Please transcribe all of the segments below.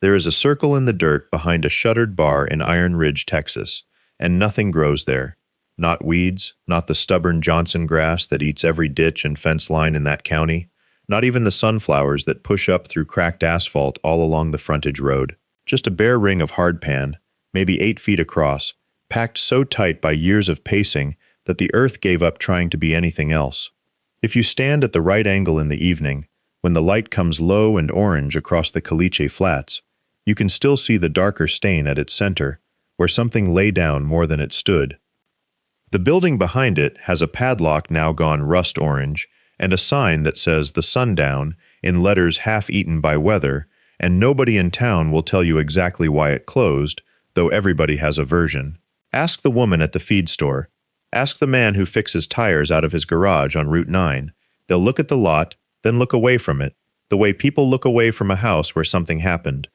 There is a circle in the dirt behind a shuttered bar in Iron Ridge, Texas, and nothing grows there. Not weeds, not the stubborn Johnson grass that eats every ditch and fence line in that county, not even the sunflowers that push up through cracked asphalt all along the frontage road. Just a bare ring of hardpan, maybe 8 feet across, packed so tight by years of pacing that the earth gave up trying to be anything else. If you stand at the right angle in the evening, when the light comes low and orange across the Caliche Flats, you can still see the darker stain at its center, where something lay down more than it stood. The building behind it has a padlock now gone rust orange, and a sign that says "The Sundown" in letters half-eaten by weather, and nobody in town will tell you exactly why it closed, though everybody has a version. Ask the woman at the feed store. Ask the man who fixes tires out of his garage on Route 9. They'll look at the lot, then look away from it, the way people look away from a house where something happened.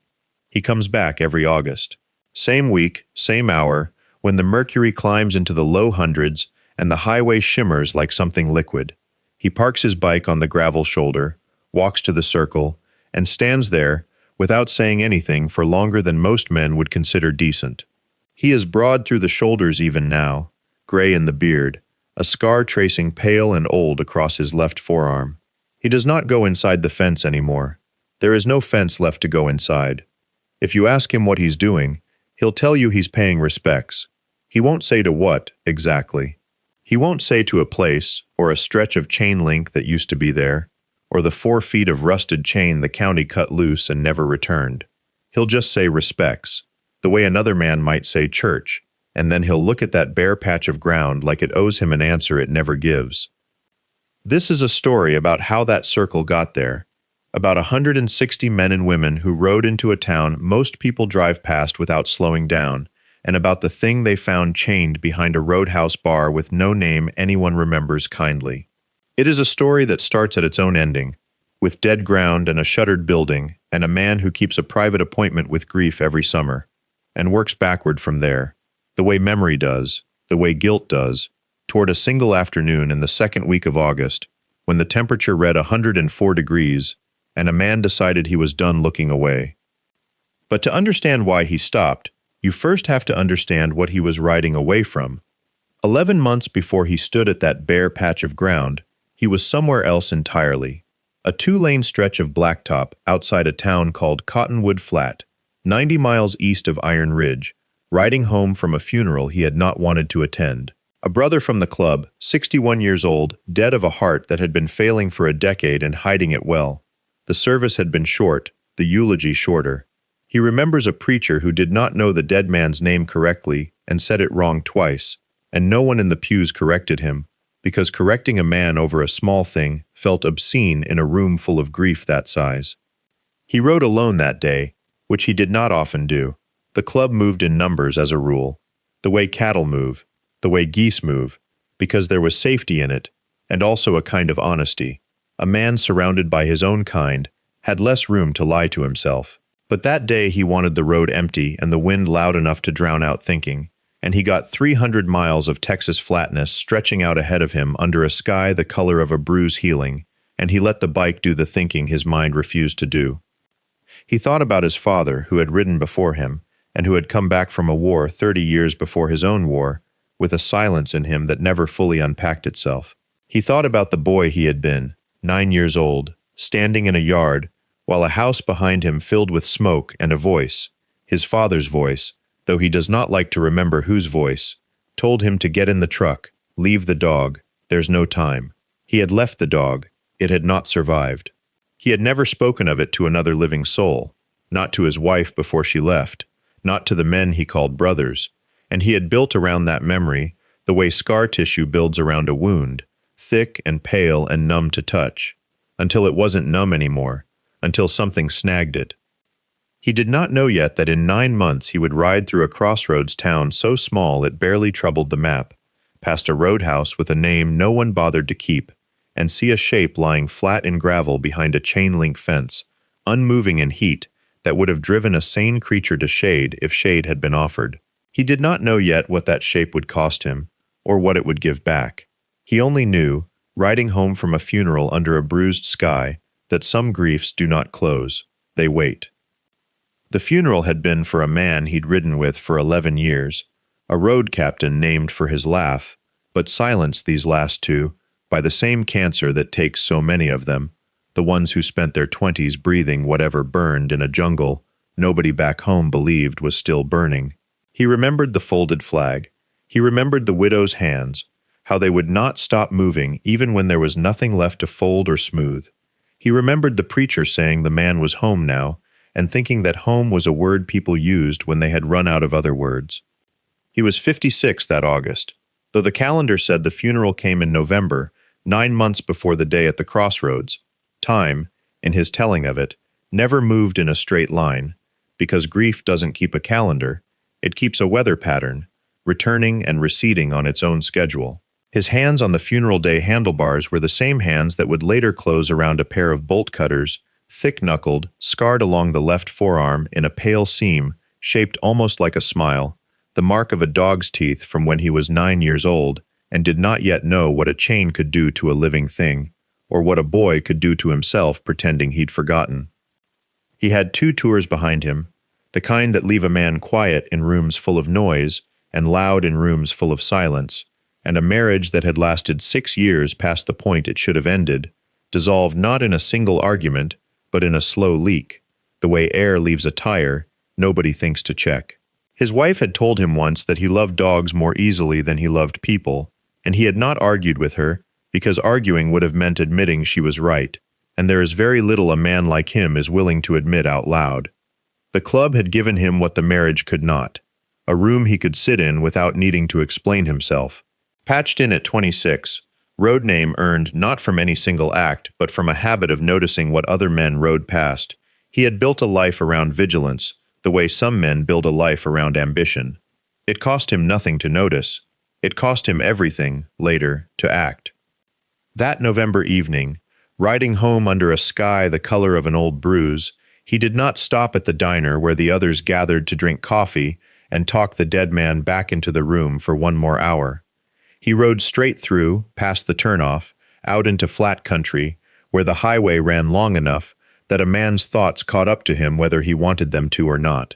He comes back every August. Same week, same hour, when the mercury climbs into the low hundreds and the highway shimmers like something liquid. He parks his bike on the gravel shoulder, walks to the circle, and stands there without saying anything for longer than most men would consider decent. He is broad through the shoulders even now, gray in the beard, a scar tracing pale and old across his left forearm. He does not go inside the fence anymore. There is no fence left to go inside. If you ask him what he's doing, he'll tell you he's paying respects. He won't say to what, exactly. He won't say to a place, or a stretch of chain link that used to be there, or the 4 feet of rusted chain the county cut loose and never returned. He'll just say respects, the way another man might say church, and then he'll look at that bare patch of ground like it owes him an answer it never gives. This is a story about how that circle got there, about 160 men and women who rode into a town most people drive past without slowing down, and about the thing they found chained behind a roadhouse bar with no name anyone remembers kindly. It is a story that starts at its own ending, with dead ground and a shuttered building and a man who keeps a private appointment with grief every summer, and works backward from there, the way memory does, the way guilt does, toward a single afternoon in the second week of August, when the temperature read 104 degrees, and a man decided he was done looking away. But to understand why he stopped, you first have to understand what he was riding away from. 11 months before he stood at that bare patch of ground, he was somewhere else entirely. A 2-lane stretch of blacktop outside a town called Cottonwood Flat, 90 miles east of Iron Ridge, riding home from a funeral he had not wanted to attend. A brother from the club, 61 years old, dead of a heart that had been failing for a decade and hiding it well. The service had been short, the eulogy shorter. He remembers a preacher who did not know the dead man's name correctly and said it wrong twice, and no one in the pews corrected him, because correcting a man over a small thing felt obscene in a room full of grief that size. He rode alone that day, which he did not often do. The club moved in numbers as a rule, the way cattle move, the way geese move, because there was safety in it, and also a kind of honesty. A man surrounded by his own kind had less room to lie to himself. But that day he wanted the road empty and the wind loud enough to drown out thinking, and he got 300 miles of Texas flatness stretching out ahead of him under a sky the color of a bruise healing, and he let the bike do the thinking his mind refused to do. He thought about his father, who had ridden before him, and who had come back from a war 30 years before his own war, with a silence in him that never fully unpacked itself. He thought about the boy he had been, 9 years old, standing in a yard, while a house behind him filled with smoke and a voice, his father's voice, though he does not like to remember whose voice, told him to get in the truck, leave the dog, there's no time. He had left the dog, it had not survived. He had never spoken of it to another living soul, not to his wife before she left, not to the men he called brothers, and he had built around that memory the way scar tissue builds around a wound, thick and pale and numb to touch, until it wasn't numb anymore, until something snagged it. He did not know yet that in 9 months he would ride through a crossroads town so small it barely troubled the map, past a roadhouse with a name no one bothered to keep, and see a shape lying flat in gravel behind a chain-link fence, unmoving in heat, that would have driven a sane creature to shade if shade had been offered. He did not know yet what that shape would cost him, or what it would give back. He only knew, riding home from a funeral under a bruised sky, that some griefs do not close, they wait. The funeral had been for a man he'd ridden with for 11 years, a road captain named for his laugh, but silenced these last two by the same cancer that takes so many of them, the ones who spent their 20s breathing whatever burned in a jungle nobody back home believed was still burning. He remembered the folded flag. He remembered the widow's hands, how they would not stop moving even when there was nothing left to fold or smooth. He remembered the preacher saying the man was home now, and thinking that home was a word people used when they had run out of other words. He was 56 that August. Though the calendar said the funeral came in November, 9 months before the day at the crossroads, time, in his telling of it, never moved in a straight line, because grief doesn't keep a calendar, it keeps a weather pattern, returning and receding on its own schedule. His hands on the funeral day handlebars were the same hands that would later close around a pair of bolt cutters, thick-knuckled, scarred along the left forearm in a pale seam, shaped almost like a smile, the mark of a dog's teeth from when he was 9 years old and did not yet know what a chain could do to a living thing, or what a boy could do to himself pretending he'd forgotten. He had 2 tours behind him, the kind that leave a man quiet in rooms full of noise and loud in rooms full of silence, and a marriage that had lasted 6 years past the point it should have ended, dissolved not in a single argument, but in a slow leak, the way air leaves a tire nobody thinks to check. His wife had told him once that he loved dogs more easily than he loved people, and he had not argued with her, because arguing would have meant admitting she was right, and there is very little a man like him is willing to admit out loud. The club had given him what the marriage could not, a room he could sit in without needing to explain himself. Patched in at 26, road name earned not from any single act, but from a habit of noticing what other men rode past. He had built a life around vigilance, the way some men build a life around ambition. It cost him nothing to notice. It cost him everything, later, to act. That November evening, riding home under a sky the color of an old bruise, he did not stop at the diner where the others gathered to drink coffee and talk the dead man back into the room for one more hour. He rode straight through, past the turnoff, out into flat country, where the highway ran long enough that a man's thoughts caught up to him whether he wanted them to or not.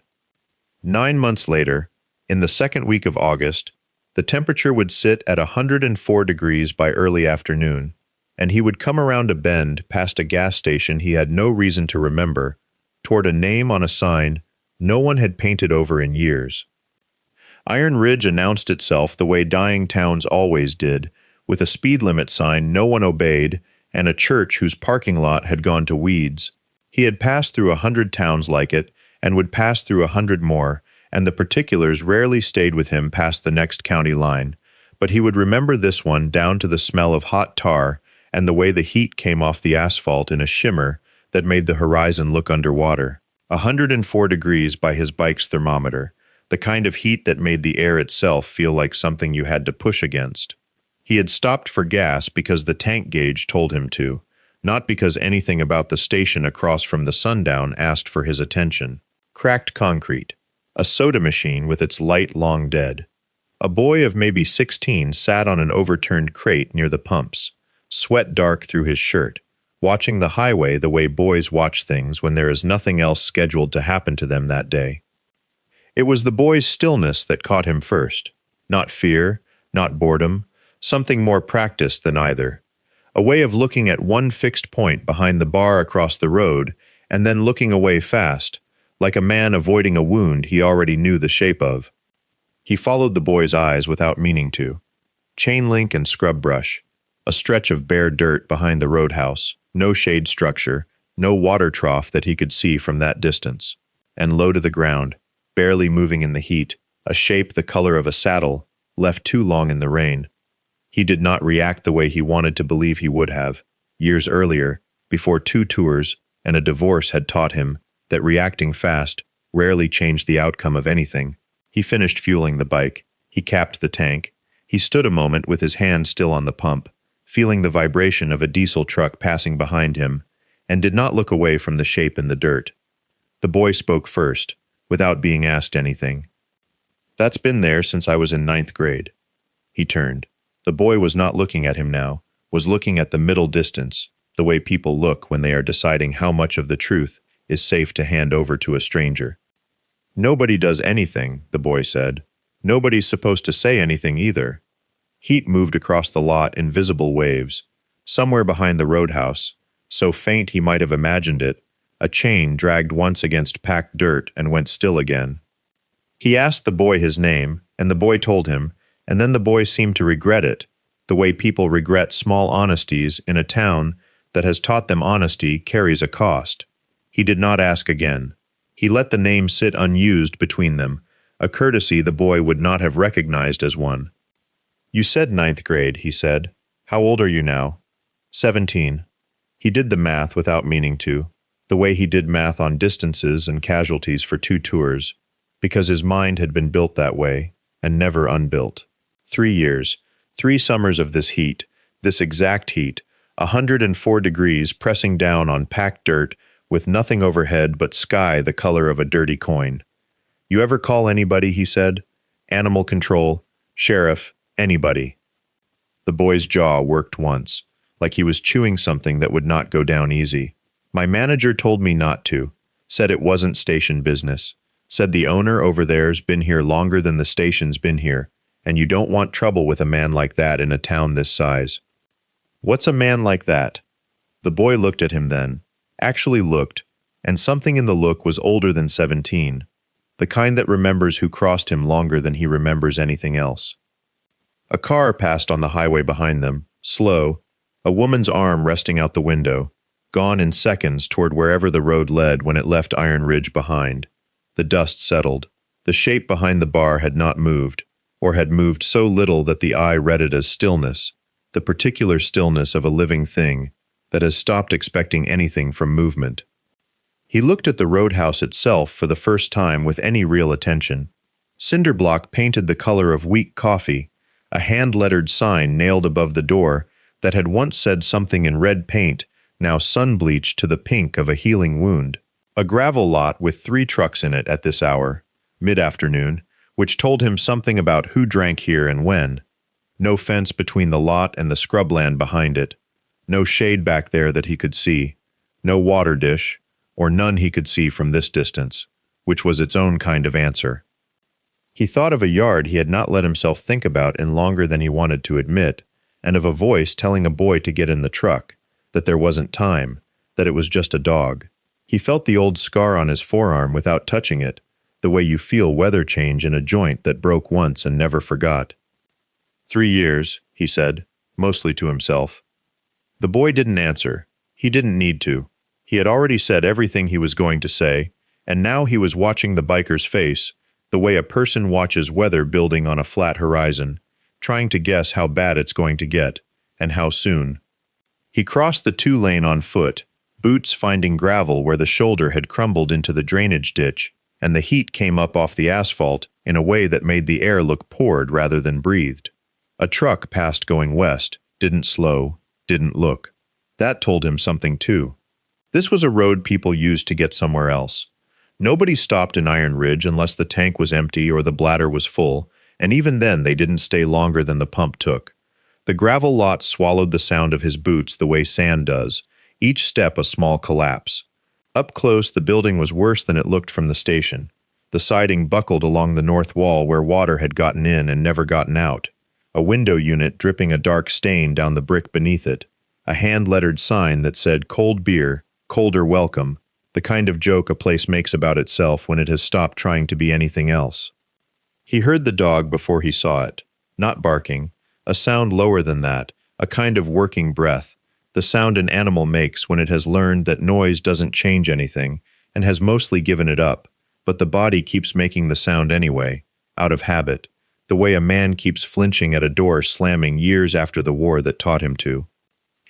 9 months later, in the second week of August, the temperature would sit at 104 degrees by early afternoon, and he would come around a bend past a gas station he had no reason to remember, toward a name on a sign no one had painted over in years. Iron Ridge announced itself the way dying towns always did, with a speed limit sign no one obeyed and a church whose parking lot had gone to weeds. He had passed through 100 towns like it, and would pass through 100 more, and the particulars rarely stayed with him past the next county line, but he would remember this one down to the smell of hot tar and the way the heat came off the asphalt in a shimmer that made the horizon look underwater. 104 degrees by his bike's thermometer, the kind of heat that made the air itself feel like something you had to push against. He had stopped for gas because the tank gauge told him to, not because anything about the station across from the Sundown asked for his attention. Cracked concrete. A soda machine with its light long dead. A boy of maybe 16 sat on an overturned crate near the pumps, sweat dark through his shirt, watching the highway the way boys watch things when there is nothing else scheduled to happen to them that day. It was the boy's stillness that caught him first. Not fear, not boredom, something more practiced than either. A way of looking at one fixed point behind the bar across the road and then looking away fast, like a man avoiding a wound he already knew the shape of. He followed the boy's eyes without meaning to. Chain link and scrub brush, a stretch of bare dirt behind the roadhouse, no shade structure, no water trough that he could see from that distance, and low to the ground, barely moving in the heat, a shape the color of a saddle, left too long in the rain. He did not react the way he wanted to believe he would have, years earlier, before 2 tours and a divorce had taught him that reacting fast rarely changed the outcome of anything. He finished fueling the bike. He capped the tank. He stood a moment with his hand still on the pump, feeling the vibration of a diesel truck passing behind him, and did not look away from the shape in the dirt. The boy spoke first, without being asked anything. "That's been there since I was in 9th grade. He turned. The boy was not looking at him now, was looking at the middle distance, the way people look when they are deciding how much of the truth is safe to hand over to a stranger. Nobody does anything, the boy said. Nobody's supposed to say anything either. Heat moved across the lot in visible waves. Somewhere behind the roadhouse, so faint he might have imagined it, a chain dragged once against packed dirt and went still again. He asked the boy his name, and the boy told him, and then the boy seemed to regret it, the way people regret small honesties in a town that has taught them honesty carries a cost. He did not ask again. He let the name sit unused between them, a courtesy the boy would not have recognized as one. "You said ninth grade," he said. "How old are you now?" 17. He did the math without meaning to, the way he did math on distances and casualties for 2 tours, because his mind had been built that way, and never unbuilt. 3 years, 3 summers of this heat, this exact heat, 104 degrees pressing down on packed dirt with nothing overhead but sky the color of a dirty coin. "You ever call anybody?" he said. "Animal control, sheriff, anybody." The boy's jaw worked once, like he was chewing something that would not go down easy. "My manager told me not to, said it wasn't station business, said the owner over there's been here longer than the station's been here, and you don't want trouble with a man like that in a town this size." "What's a man like that?" The boy looked at him then, actually looked, and something in the look was older than 17, the kind that remembers who crossed him longer than he remembers anything else. A car passed on the highway behind them, slow, a woman's arm resting out the window, gone in seconds toward wherever the road led when it left Iron Ridge behind. The dust settled. The shape behind the bar had not moved, or had moved so little that the eye read it as stillness, the particular stillness of a living thing that has stopped expecting anything from movement. He looked at the roadhouse itself for the first time with any real attention. Cinder block painted the color of weak coffee, a hand-lettered sign nailed above the door that had once said something in red paint, now sun-bleached to the pink of a healing wound. A gravel lot with 3 trucks in it at this hour, mid-afternoon, which told him something about who drank here and when. No fence between the lot and the scrubland behind it. No shade back there that he could see. No water dish, or none he could see from this distance, which was its own kind of answer. He thought of a yard he had not let himself think about in longer than he wanted to admit, and of a voice telling a boy to get in the truck, that there wasn't time, that it was just a dog. He felt the old scar on his forearm without touching it, the way you feel weather change in a joint that broke once and never forgot. 3 years, he said, mostly to himself. The boy didn't answer. He didn't need to. He had already said everything he was going to say, and now he was watching the biker's face, the way a person watches weather building on a flat horizon, trying to guess how bad it's going to get, and how soon. He crossed the 2-lane on foot, boots finding gravel where the shoulder had crumbled into the drainage ditch, and the heat came up off the asphalt in a way that made the air look poured rather than breathed. A truck passed going west, didn't slow, didn't look. That told him something too. This was a road people used to get somewhere else. Nobody stopped in Iron Ridge unless the tank was empty or the bladder was full, and even then they didn't stay longer than the pump took. The gravel lot swallowed the sound of his boots the way sand does, each step a small collapse. Up close, the building was worse than it looked from the station. The siding buckled along the north wall where water had gotten in and never gotten out. A window unit dripping a dark stain down the brick beneath it. A hand-lettered sign that said cold beer, colder welcome, the kind of joke a place makes about itself when it has stopped trying to be anything else. He heard the dog before he saw it, not barking, a sound lower than that, a kind of working breath, the sound an animal makes when it has learned that noise doesn't change anything and has mostly given it up, but the body keeps making the sound anyway, out of habit, the way a man keeps flinching at a door slamming years after the war that taught him to.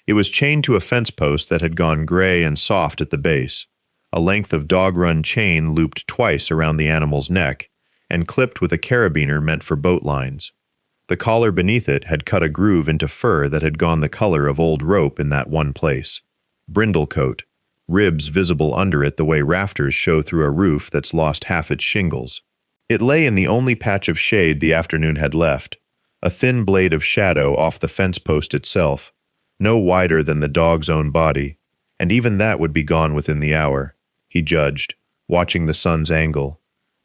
It was chained to a fence post that had gone gray and soft at the base. A length of dog-run chain looped twice around the animal's neck and clipped with a carabiner meant for boat lines. The collar beneath it had cut a groove into fur that had gone the color of old rope in that one place. Brindle coat, ribs visible under it the way rafters show through a roof that's lost half its shingles. It lay in the only patch of shade the afternoon had left, a thin blade of shadow off the fence post itself, no wider than the dog's own body, and even that would be gone within the hour, he judged, watching the sun's angle.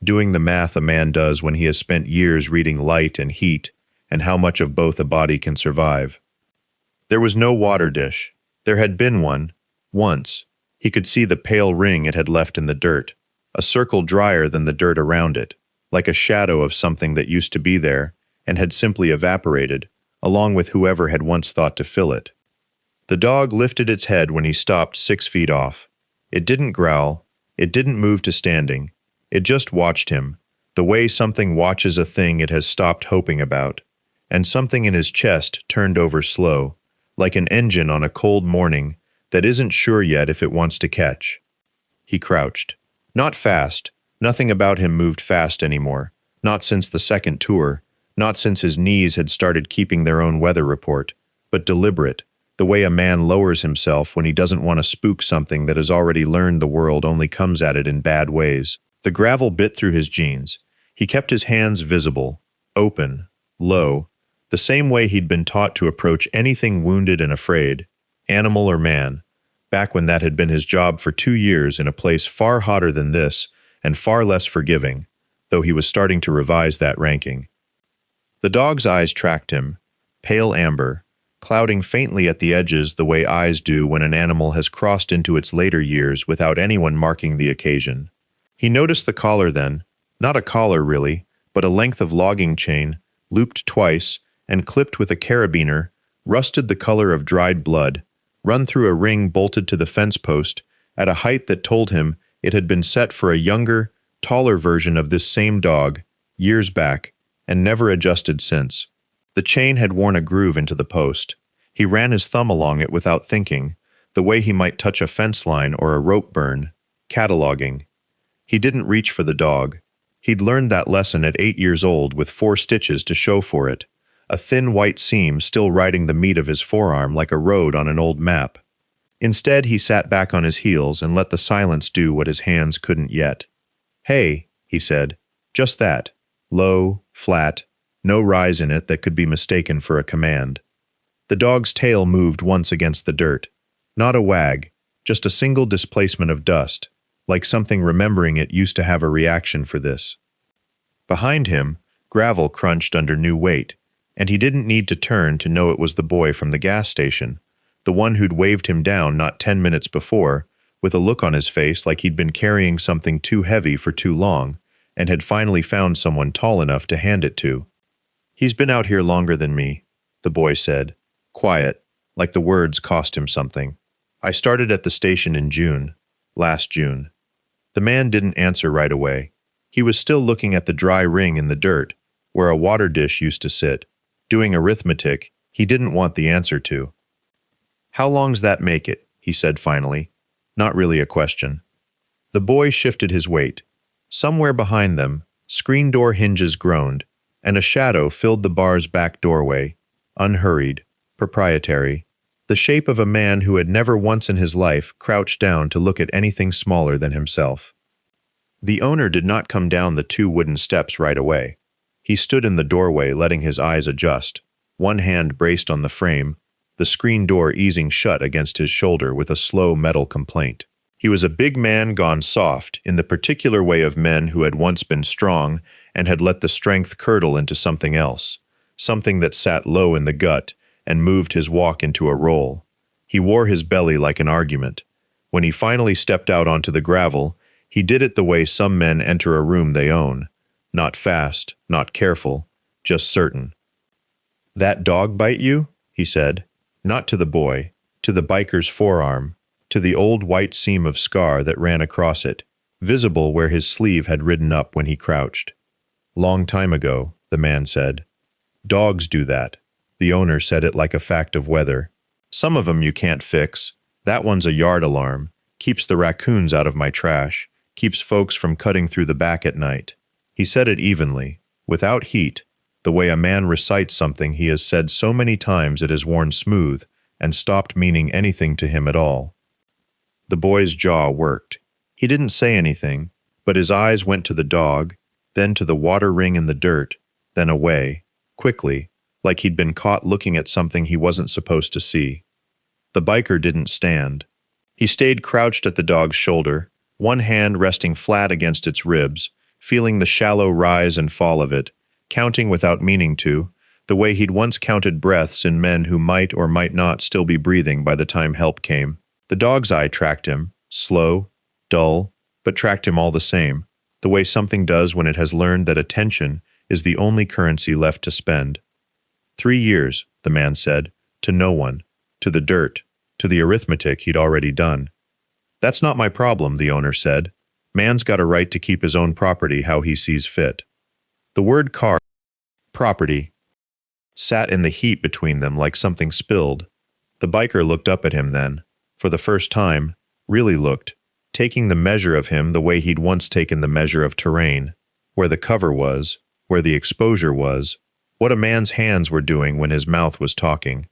doing the math a man does when he has spent years reading light and heat and how much of both a body can survive. There was no water dish. There had been one, once. He could see the pale ring it had left in the dirt, a circle drier than the dirt around it, like a shadow of something that used to be there and had simply evaporated, along with whoever had once thought to fill it. The dog lifted its head when he stopped 6 feet off. It didn't growl, it didn't move to standing, it just watched him, the way something watches a thing it has stopped hoping about, and something in his chest turned over slow, like an engine on a cold morning that isn't sure yet if it wants to catch. He crouched. Not fast, nothing about him moved fast anymore, not since the second tour, not since his knees had started keeping their own weather report, but deliberate, the way a man lowers himself when he doesn't want to spook something that has already learned the world only comes at it in bad ways. The gravel bit through his jeans. He kept his hands visible, open, low, the same way he'd been taught to approach anything wounded and afraid, animal or man, back when that had been his job for 2 years in a place far hotter than this and far less forgiving, though he was starting to revise that ranking. The dog's eyes tracked him, pale amber, clouding faintly at the edges the way eyes do when an animal has crossed into its later years without anyone marking the occasion. He noticed the collar then, not a collar really, but a length of logging chain, looped twice, and clipped with a carabiner, rusted the color of dried blood, run through a ring bolted to the fence post, at a height that told him it had been set for a younger, taller version of this same dog, years back, and never adjusted since. The chain had worn a groove into the post. He ran his thumb along it without thinking, the way he might touch a fence line or a rope burn, cataloging. He didn't reach for the dog. He'd learned that lesson at 8 years old with 4 stitches to show for it, a thin white seam still riding the meat of his forearm like a road on an old map. Instead, he sat back on his heels and let the silence do what his hands couldn't yet. "Hey," he said, just that, low, flat, no rise in it that could be mistaken for a command. The dog's tail moved once against the dirt. Not a wag, just a single displacement of dust, like something remembering it used to have a reaction for this. Behind him, gravel crunched under new weight, and he didn't need to turn to know it was the boy from the gas station, the one who'd waved him down not 10 minutes before, with a look on his face like he'd been carrying something too heavy for too long, and had finally found someone tall enough to hand it to. "He's been out here longer than me," the boy said, quiet, like the words cost him something. "I started at the station in June, last June." The man didn't answer right away. He was still looking at the dry ring in the dirt, where a water dish used to sit, doing arithmetic he didn't want the answer to. "How long's that make it?" he said finally. Not really a question. The boy shifted his weight. Somewhere behind them, screen door hinges groaned, and a shadow filled the bar's back doorway, unhurried, proprietary, the shape of a man who had never once in his life crouched down to look at anything smaller than himself. The owner did not come down the 2 wooden steps right away. He stood in the doorway letting his eyes adjust, one hand braced on the frame, the screen door easing shut against his shoulder with a slow metal complaint. He was a big man gone soft, in the particular way of men who had once been strong and had let the strength curdle into something else, something that sat low in the gut and moved his walk into a roll. He wore his belly like an argument. When he finally stepped out onto the gravel, he did it the way some men enter a room they own. Not fast, not careful, just certain. "That dog bite you?" he said. Not to the boy, to the biker's forearm, to the old white seam of scar that ran across it, visible where his sleeve had ridden up when he crouched. "Long time ago," the man said. "Dogs do that." The owner said it like a fact of weather. "Some of 'em you can't fix. That one's a yard alarm. Keeps the raccoons out of my trash. Keeps folks from cutting through the back at night." He said it evenly, without heat, the way a man recites something he has said so many times it has worn smooth and stopped meaning anything to him at all. The boy's jaw worked. He didn't say anything, but his eyes went to the dog, then to the water ring in the dirt, then away, quickly, like he'd been caught looking at something he wasn't supposed to see. The biker didn't stand. He stayed crouched at the dog's shoulder, one hand resting flat against its ribs, feeling the shallow rise and fall of it, counting without meaning to, the way he'd once counted breaths in men who might or might not still be breathing by the time help came. The dog's eye tracked him, slow, dull, but tracked him all the same, the way something does when it has learned that attention is the only currency left to spend. 3 years, the man said, to no one, to the dirt, to the arithmetic he'd already done. That's not my problem, the owner said. Man's got a right to keep his own property how he sees fit. The word car, property, sat in the heat between them like something spilled. The biker looked up at him then, for the first time, really looked, taking the measure of him the way he'd once taken the measure of terrain, where the cover was, where the exposure was, what a man's hands were doing when his mouth was talking.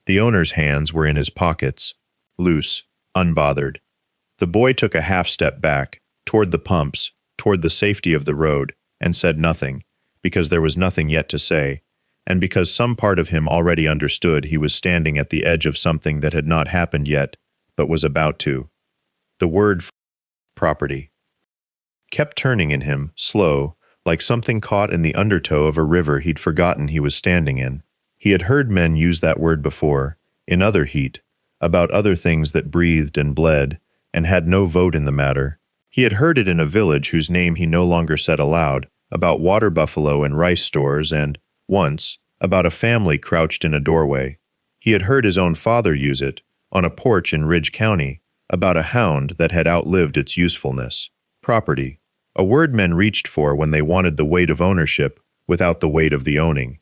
The owner's hands were in his pockets, loose, unbothered. The boy took a half-step back, toward the pumps, toward the safety of the road, and said nothing, because there was nothing yet to say, and because some part of him already understood he was standing at the edge of something that had not happened yet, but was about to. The word property kept turning in him, slow, like something caught in the undertow of a river he'd forgotten he was standing in. He had heard men use that word before, in other heat, about other things that breathed and bled, and had no vote in the matter. He had heard it in a village whose name he no longer said aloud, about water buffalo and rice stores, and, once, about a family crouched in a doorway. He had heard his own father use it, on a porch in Ridge County, about a hound that had outlived its usefulness. Property, a word men reached for when they wanted the weight of ownership without the weight of the owning.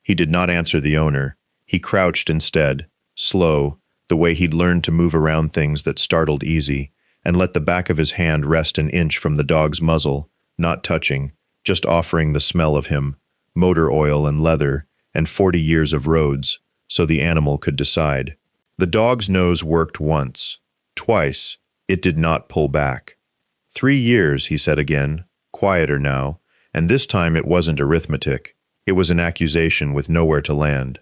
He did not answer the owner. He crouched instead, slow, the way he'd learned to move around things that startled easy, and let the back of his hand rest an inch from the dog's muzzle, not touching, just offering the smell of him, motor oil and leather, and 40 years of roads, so the animal could decide. The dog's nose worked once, twice. It did not pull back. 3 years, he said again, quieter now, and this time it wasn't arithmetic. It was an accusation with nowhere to land.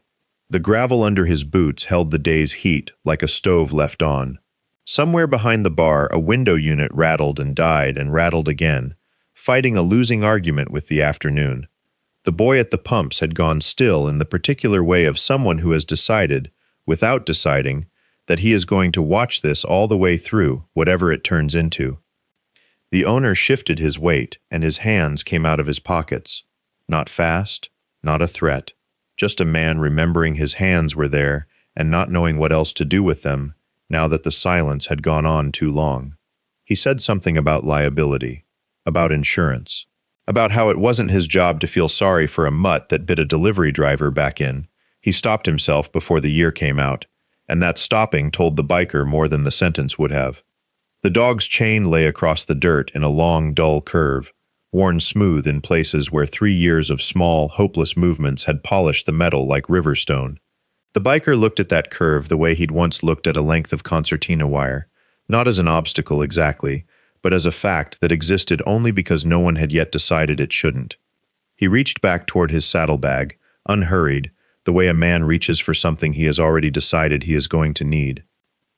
The gravel under his boots held the day's heat like a stove left on. Somewhere behind the bar, a window unit rattled and died and rattled again, fighting a losing argument with the afternoon. The boy at the pumps had gone still in the particular way of someone who has decided, without deciding, that he is going to watch this all the way through, whatever it turns into. The owner shifted his weight, and his hands came out of his pockets. Not fast, not a threat, just a man remembering his hands were there and not knowing what else to do with them, now that the silence had gone on too long. He said something about liability, about insurance, about how it wasn't his job to feel sorry for a mutt that bit a delivery driver back in. He stopped himself before the year came out, and that stopping told the biker more than the sentence would have. The dog's chain lay across the dirt in a long, dull curve, worn smooth in places where 3 years of small, hopeless movements had polished the metal like river stone. The biker looked at that curve the way he'd once looked at a length of concertina wire, not as an obstacle exactly, but as a fact that existed only because no one had yet decided it shouldn't. He reached back toward his saddlebag, unhurried, the way a man reaches for something he has already decided he is going to need.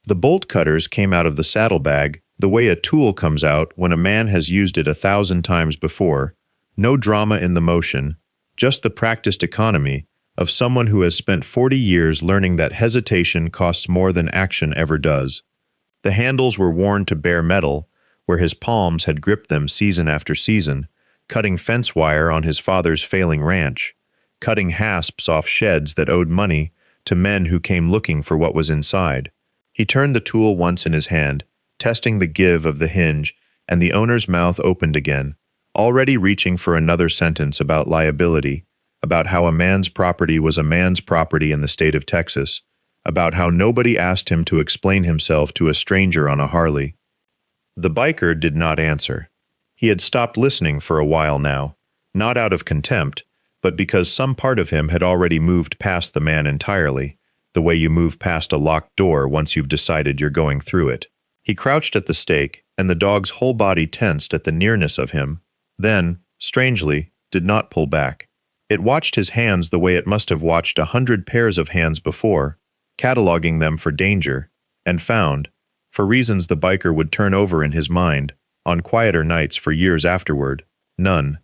The bolt cutters came out of the saddlebag the way a tool comes out when a man has used it 1,000 times before, no drama in the motion, just the practiced economy of someone who has spent 40 years learning that hesitation costs more than action ever does. The handles were worn to bare metal, where his palms had gripped them season after season, cutting fence wire on his father's failing ranch, cutting hasps off sheds that owed money to men who came looking for what was inside. He turned the tool once in his hand, testing the give of the hinge, and the owner's mouth opened again, already reaching for another sentence about liability, about how a man's property was a man's property in the state of Texas, about how nobody asked him to explain himself to a stranger on a Harley. The biker did not answer. He had stopped listening for a while now, not out of contempt, but because some part of him had already moved past the man entirely, the way you move past a locked door once you've decided you're going through it. He crouched at the stake, and the dog's whole body tensed at the nearness of him, then, strangely, did not pull back. It watched his hands the way it must have watched 100 pairs of hands before, cataloging them for danger, and found, for reasons the biker would turn over in his mind, on quieter nights for years afterward, None.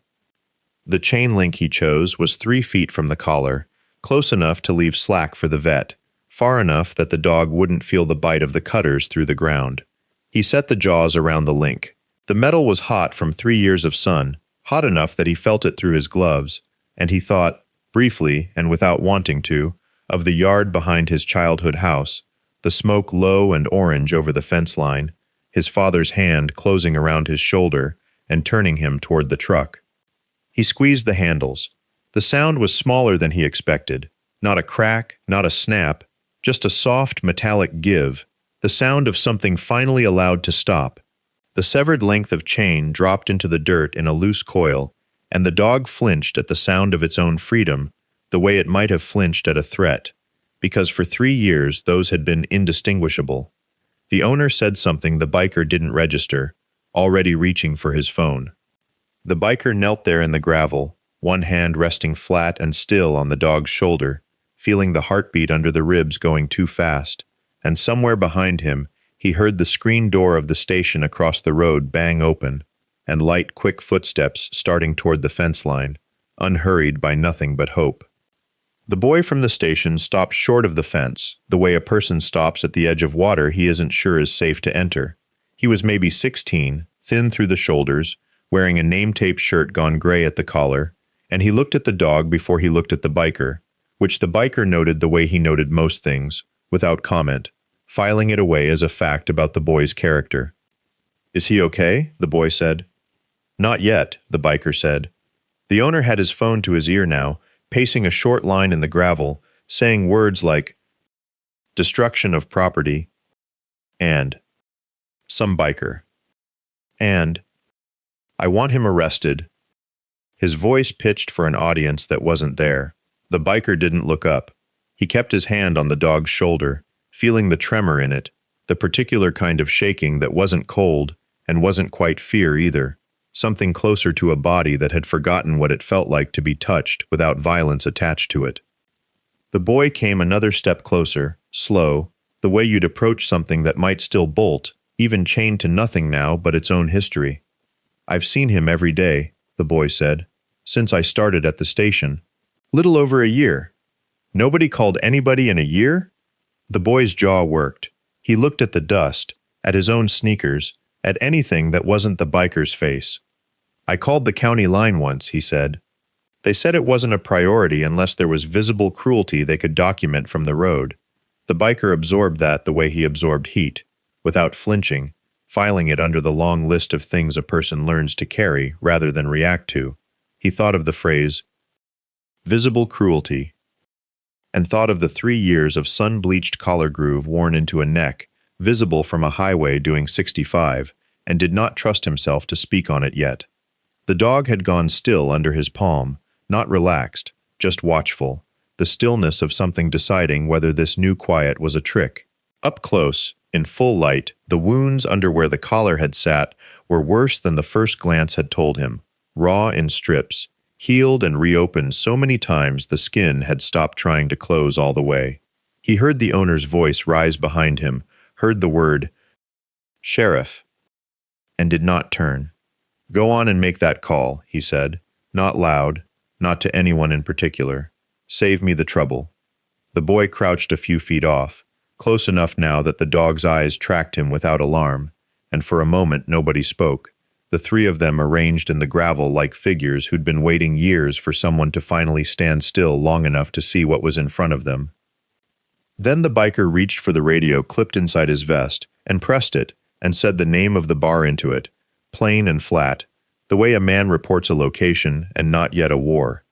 The chain link he chose was 3 feet from the collar, close enough to leave slack for the vet, far enough that the dog wouldn't feel the bite of the cutters through the ground. He set the jaws around the link. The metal was hot from 3 years of sun, hot enough that he felt it through his gloves, and he thought, briefly and without wanting to, of the yard behind his childhood house, the smoke low and orange over the fence line, his father's hand closing around his shoulder and turning him toward the truck. He squeezed the handles. The sound was smaller than he expected. Not a crack, not a snap, just a soft metallic give, the sound of something finally allowed to stop. The severed length of chain dropped into the dirt in a loose coil, and the dog flinched at the sound of its own freedom, the way it might have flinched at a threat, because for 3 years those had been indistinguishable. The owner said something the biker didn't register, already reaching for his phone. The biker knelt there in the gravel, one hand resting flat and still on the dog's shoulder, feeling the heartbeat under the ribs going too fast, and somewhere behind him he heard the screen door of the station across the road bang open, and light, quick footsteps starting toward the fence line, unhurried by nothing but hope. The boy from the station stopped short of the fence, the way a person stops at the edge of water he isn't sure is safe to enter. He was maybe 16, thin through the shoulders, wearing a name-tape shirt gone gray at the collar, and he looked at the dog before he looked at the biker, which the biker noted the way he noted most things, without comment, filing it away as a fact about the boy's character. "Is he okay?" the boy said. "Not yet," the biker said. The owner had his phone to his ear now, pacing a short line in the gravel, saying words like destruction of property, and some biker, and I want him arrested. His voice pitched for an audience that wasn't there. The biker didn't look up. He kept his hand on the dog's shoulder, feeling the tremor in it, the particular kind of shaking that wasn't cold and wasn't quite fear either, something closer to a body that had forgotten what it felt like to be touched without violence attached to it. The boy came another step closer, slow, the way you'd approach something that might still bolt, even chained to nothing now but its own history. "I've seen him every day," the boy said, "since I started at the station. Little over a year." "Nobody called anybody in a year?" The boy's jaw worked. He looked at the dust, at his own sneakers, at anything that wasn't the biker's face. "I called the county line once," he said. "They said it wasn't a priority unless there was visible cruelty they could document from the road." The biker absorbed that the way he absorbed heat, without flinching, filing it under the long list of things a person learns to carry rather than react to. He thought of the phrase, visible cruelty, and thought of the 3 years of sun-bleached collar groove worn into a neck, visible from a highway doing 65, and did not trust himself to speak on it yet. The dog had gone still under his palm, not relaxed, just watchful, the stillness of something deciding whether this new quiet was a trick. Up close, in full light, the wounds under where the collar had sat were worse than the first glance had told him, raw in strips, healed and reopened so many times the skin had stopped trying to close all the way. He heard the owner's voice rise behind him, heard the word, "Sheriff," and did not turn. "Go on and make that call," he said, not loud, not to anyone in particular. "Save me the trouble." The boy crouched a few feet off, close enough now that the dog's eyes tracked him without alarm, and for a moment nobody spoke, the 3 of them arranged in the gravel like figures who'd been waiting years for someone to finally stand still long enough to see what was in front of them. Then the biker reached for the radio clipped inside his vest, and pressed it, and said the name of the bar into it, plain and flat, the way a man reports a location and not yet a war.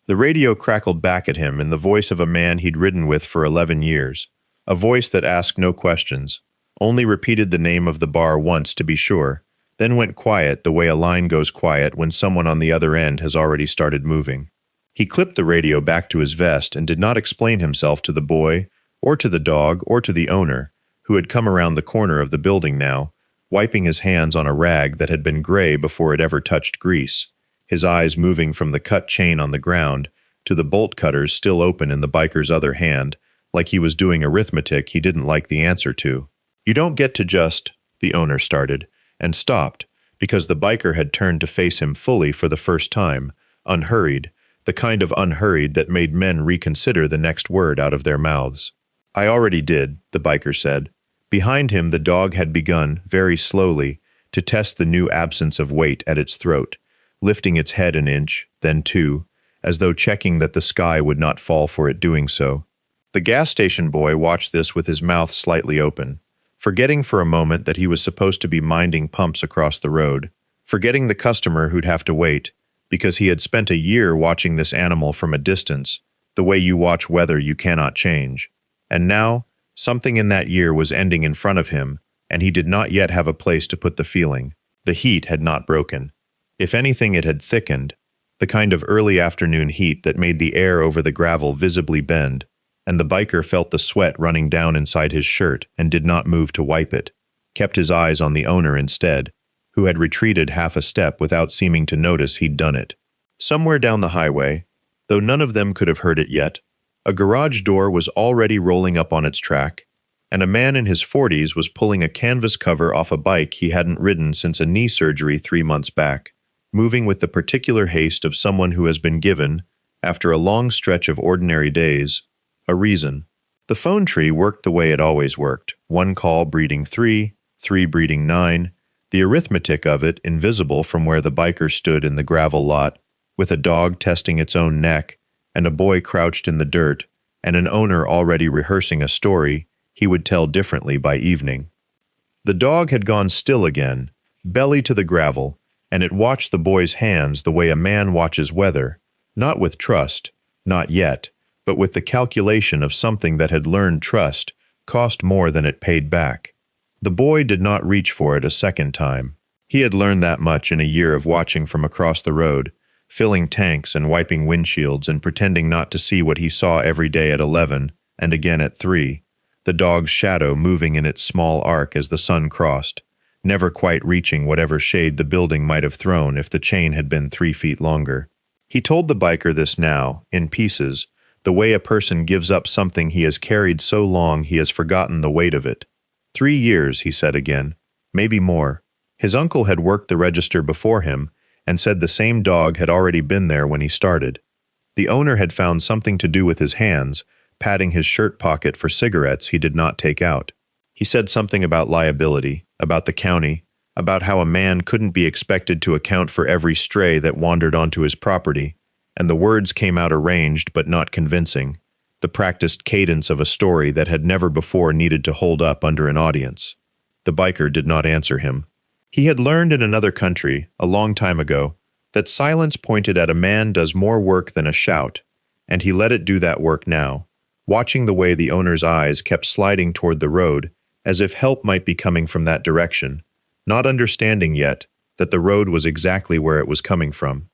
The radio crackled back at him in the voice of a man he'd ridden with for 11 years, a voice that asked no questions, only repeated the name of the bar once to be sure, then went quiet the way a line goes quiet when someone on the other end has already started moving. He clipped the radio back to his vest and did not explain himself to the boy, or to the dog, or to the owner, who had come around the corner of the building now, wiping his hands on a rag that had been gray before it ever touched grease, his eyes moving from the cut chain on the ground to the bolt cutters still open in the biker's other hand, like he was doing arithmetic he didn't like the answer to. "You don't get to just," the owner started, and stopped, because the biker had turned to face him fully for the first time, unhurried, the kind of unhurried that made men reconsider the next word out of their mouths. "I already did," the biker said. Behind him, the dog had begun, very slowly, to test the new absence of weight at its throat, lifting its head an inch, then two, as though checking that the sky would not fall for it doing so. The gas station boy watched this with his mouth slightly open, forgetting for a moment that he was supposed to be minding pumps across the road, forgetting the customer who'd have to wait, because he had spent a year watching this animal from a distance, the way you watch weather you cannot change. And now, something in that year was ending in front of him, and he did not yet have a place to put the feeling. The heat had not broken. If anything, it had thickened, the kind of early afternoon heat that made the air over the gravel visibly bend, and the biker felt the sweat running down inside his shirt and did not move to wipe it, kept his eyes on the owner instead, who had retreated half a step without seeming to notice he'd done it. Somewhere down the highway, though none of them could have heard it yet, a garage door was already rolling up on its track, and a man in his 40s was pulling a canvas cover off a bike he hadn't ridden since a knee surgery 3 months back, moving with the particular haste of someone who has been given, after a long stretch of ordinary days, a reason. The phone tree worked the way it always worked, 1 call breeding 3, 3 breeding 9, the arithmetic of it invisible from where the biker stood in the gravel lot, with a dog testing its own neck, and a boy crouched in the dirt, and an owner already rehearsing a story he would tell differently by evening. The dog had gone still again, belly to the gravel, and it watched the boy's hands the way a man watches weather, not with trust, not yet, but with the calculation of something that had learned trust cost more than it paid back. The boy did not reach for it a second time. He had learned that much in a year of watching from across the road, filling tanks and wiping windshields and pretending not to see what he saw every day at 11 and again at 3, the dog's shadow moving in its small arc as the sun crossed, never quite reaching whatever shade the building might have thrown if the chain had been 3 feet longer. He told the biker this now, in pieces, the way a person gives up something he has carried so long he has forgotten the weight of it. 3 years, he said again, maybe more. His uncle had worked the register before him and said the same dog had already been there when he started. The owner had found something to do with his hands, patting his shirt pocket for cigarettes he did not take out. He said something about liability, about the county, about how a man couldn't be expected to account for every stray that wandered onto his property, and the words came out arranged but not convincing, the practiced cadence of a story that had never before needed to hold up under an audience. The biker did not answer him. He had learned in another country, a long time ago, that silence pointed at a man does more work than a shout, and he let it do that work now, watching the way the owner's eyes kept sliding toward the road, as if help might be coming from that direction, not understanding yet that the road was exactly where it was coming from.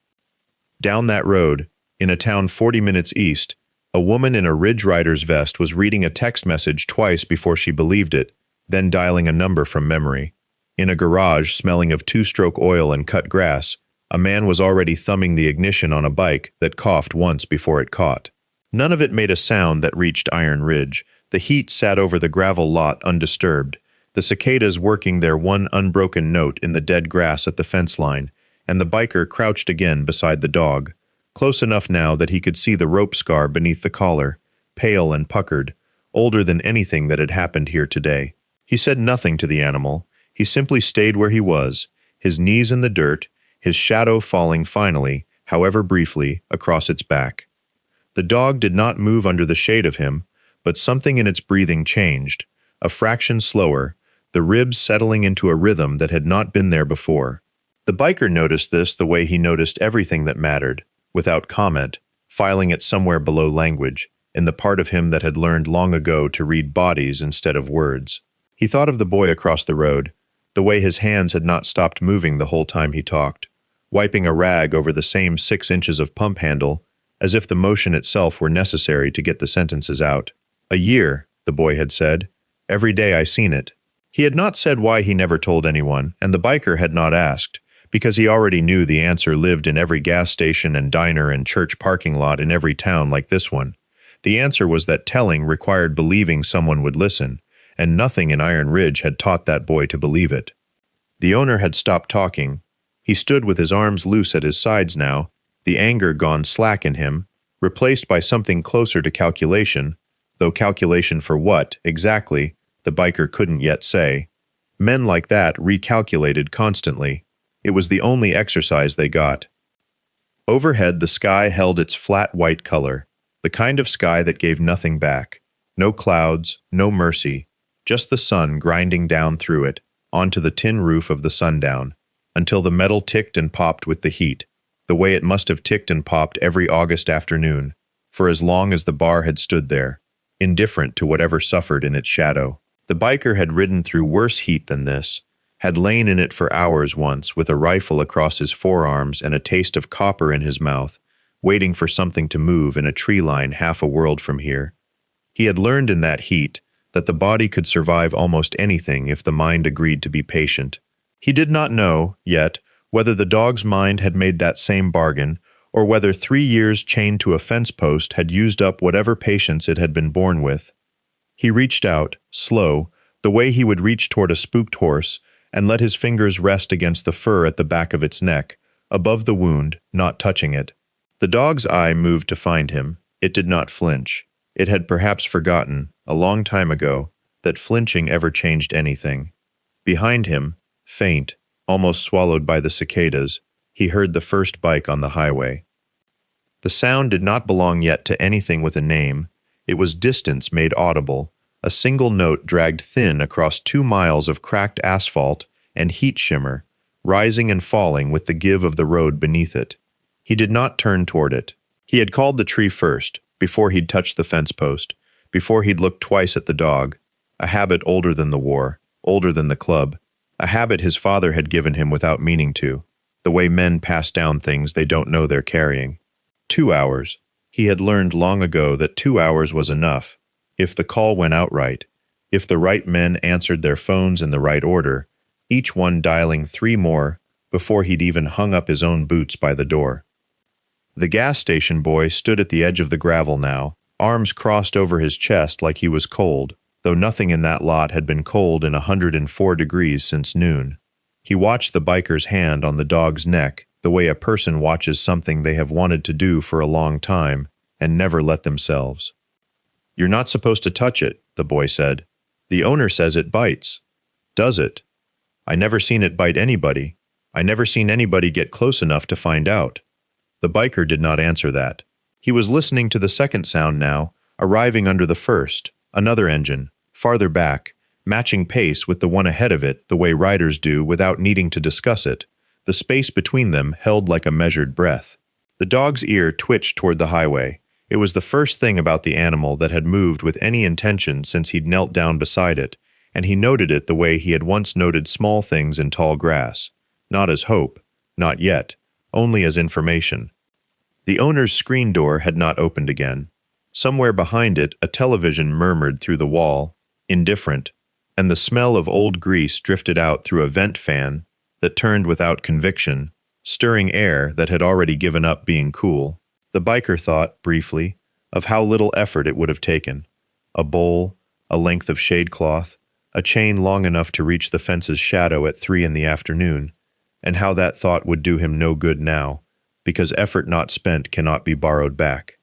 Down that road, in a town 40 minutes east, a woman in a Ridge Rider's vest was reading a text message twice before she believed it, then dialing a number from memory. In a garage smelling of 2-stroke oil and cut grass, a man was already thumbing the ignition on a bike that coughed once before it caught. None of it made a sound that reached Iron Ridge. The heat sat over the gravel lot undisturbed, the cicadas working their one unbroken note in the dead grass at the fence line, and the biker crouched again beside the dog, close enough now that he could see the rope scar beneath the collar, pale and puckered, older than anything that had happened here today. He said nothing to the animal. He simply stayed where he was, his knees in the dirt, his shadow falling finally, however briefly, across its back. The dog did not move under the shade of him, but something in its breathing changed, a fraction slower, the ribs settling into a rhythm that had not been there before. The biker noticed this the way he noticed everything that mattered, without comment, filing it somewhere below language, in the part of him that had learned long ago to read bodies instead of words. He thought of the boy across the road, the way his hands had not stopped moving the whole time he talked, wiping a rag over the same 6 inches of pump handle, as if the motion itself were necessary to get the sentences out. "A year," the boy had said. "Every day I seen it." He had not said why he never told anyone, and the biker had not asked, because he already knew the answer lived in every gas station and diner and church parking lot in every town like this one. The answer was that telling required believing someone would listen, and nothing in Iron Ridge had taught that boy to believe it. The owner had stopped talking. He stood with his arms loose at his sides now, the anger gone slack in him, replaced by something closer to calculation, though calculation for what, exactly, the biker couldn't yet say. Men like that recalculated constantly. It was the only exercise they got. Overhead, the sky held its flat white color, the kind of sky that gave nothing back. No clouds, no mercy, just the sun grinding down through it, onto the tin roof of the sundown, until the metal ticked and popped with the heat, the way it must have ticked and popped every August afternoon, for as long as the bar had stood there, indifferent to whatever suffered in its shadow. The biker had ridden through worse heat than this, had lain in it for hours once with a rifle across his forearms and a taste of copper in his mouth, waiting for something to move in a tree line half a world from here. He had learned in that heat that the body could survive almost anything if the mind agreed to be patient. He did not know, yet, whether the dog's mind had made that same bargain, or whether 3 years chained to a fence post had used up whatever patience it had been born with. He reached out, slow, the way he would reach toward a spooked horse, and let his fingers rest against the fur at the back of its neck, above the wound, not touching it. The dog's eye moved to find him. It did not flinch. It had perhaps forgotten, a long time ago, that flinching ever changed anything. Behind him, faint, almost swallowed by the cicadas, he heard the first bike on the highway. The sound did not belong yet to anything with a name. It was distance made audible, a single note dragged thin across 2 miles of cracked asphalt and heat shimmer, rising and falling with the give of the road beneath it. He did not turn toward it. He had called the tree first, before he'd touched the fence post, before he'd looked twice at the dog, a habit older than the war, older than the club, a habit his father had given him without meaning to, the way men pass down things they don't know they're carrying. 2 hours. He had learned long ago that 2 hours was enough, if the call went out right, if the right men answered their phones in the right order, each one dialing 3 more before he'd even hung up his own boots by the door. The gas station boy stood at the edge of the gravel now, arms crossed over his chest like he was cold, though nothing in that lot had been cold in 104 degrees since noon. He watched the biker's hand on the dog's neck, the way a person watches something they have wanted to do for a long time and never let themselves. "You're not supposed to touch it," the boy said. "The owner says it bites." "Does it?" "I never seen it bite anybody. I never seen anybody get close enough to find out." The biker did not answer that. He was listening to the second sound now, arriving under the first, another engine, farther back, matching pace with the one ahead of it the way riders do without needing to discuss it, the space between them held like a measured breath. The dog's ear twitched toward the highway. It was the first thing about the animal that had moved with any intention since he'd knelt down beside it, and he noted it the way he had once noted small things in tall grass. Not as hope, not yet, only as information. The owner's screen door had not opened again. Somewhere behind it, a television murmured through the wall, indifferent, and the smell of old grease drifted out through a vent fan that turned without conviction, stirring air that had already given up being cool. The biker thought, briefly, of how little effort it would have taken. A bowl, a length of shade cloth, a chain long enough to reach the fence's shadow at 3 in the afternoon, and how that thought would do him no good now, because effort not spent cannot be borrowed back.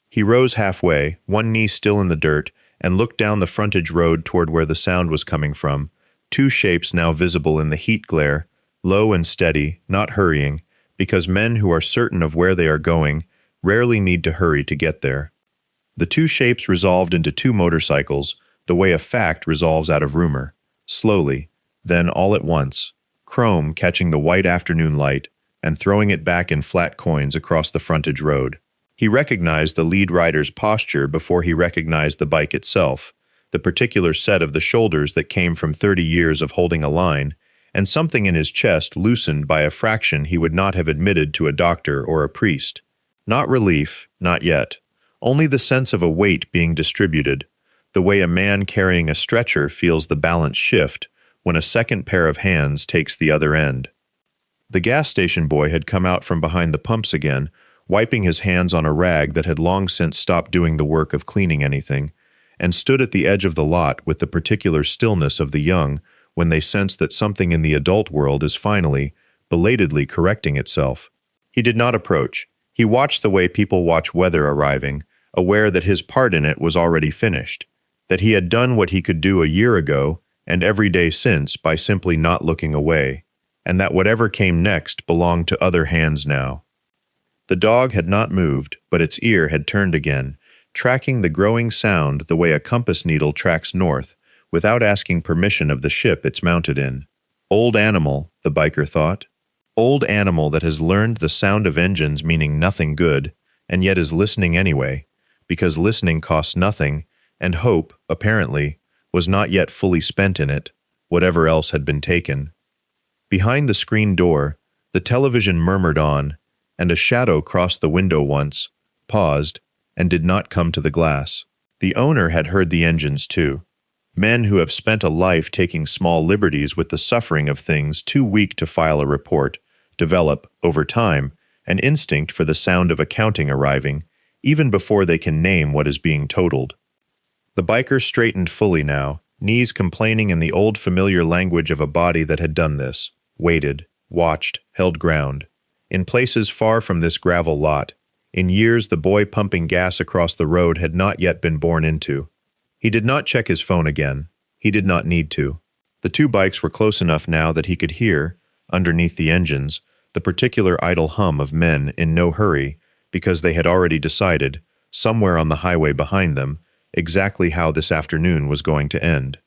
He rose halfway, one knee still in the dirt, and looked down the frontage road toward where the sound was coming from, 2 shapes now visible in the heat glare, low and steady, not hurrying, because men who are certain of where they are going rarely need to hurry to get there. The 2 shapes resolved into 2 motorcycles, the way a fact resolves out of rumor, slowly, then all at once, chrome catching the white afternoon light and throwing it back in flat coins across the frontage road. He recognized the lead rider's posture before he recognized the bike itself, the particular set of the shoulders that came from 30 years of holding a line, and something in his chest loosened by a fraction he would not have admitted to a doctor or a priest. Not relief, not yet, only the sense of a weight being distributed, the way a man carrying a stretcher feels the balance shift when a second pair of hands takes the other end. The gas station boy had come out from behind the pumps again, wiping his hands on a rag that had long since stopped doing the work of cleaning anything, and stood at the edge of the lot with the particular stillness of the young when they sense that something in the adult world is finally, belatedly correcting itself. He did not approach. He watched the way people watch weather arriving, aware that his part in it was already finished, that he had done what he could do a year ago and every day since by simply not looking away, and that whatever came next belonged to other hands now. The dog had not moved, but its ear had turned again, tracking the growing sound the way a compass needle tracks north, without asking permission of the ship it's mounted in. Old animal, the biker thought. Old animal that has learned the sound of engines meaning nothing good, and yet is listening anyway, because listening costs nothing, and hope, apparently, was not yet fully spent in it, whatever else had been taken. Behind the screen door, the television murmured on, and a shadow crossed the window once, paused, and did not come to the glass. The owner had heard the engines too. Men who have spent a life taking small liberties with the suffering of things too weak to file a report, develop, over time, an instinct for the sound of accounting arriving, even before they can name what is being totaled. The biker straightened fully now, knees complaining in the old familiar language of a body that had done this, waited, watched, held ground. In places far from this gravel lot, in years the boy pumping gas across the road had not yet been born into. He did not check his phone again. He did not need to. The two bikes were close enough now that he could hear, underneath the engines, the particular idle hum of men in no hurry, because they had already decided, somewhere on the highway behind them, exactly how this afternoon was going to end.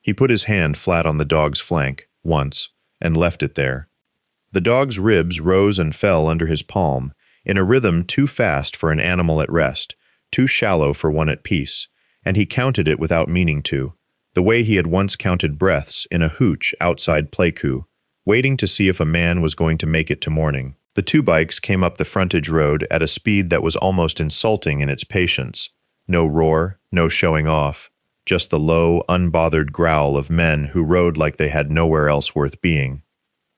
He put his hand flat on the dog's flank, once, and left it there. The dog's ribs rose and fell under his palm, in a rhythm too fast for an animal at rest, too shallow for one at peace, and he counted it without meaning to, the way he had once counted breaths in a hooch outside Pleiku, waiting to see if a man was going to make it to morning. The two bikes came up the frontage road at a speed that was almost insulting in its patience. No roar, no showing off, just the low, unbothered growl of men who rode like they had nowhere else worth being.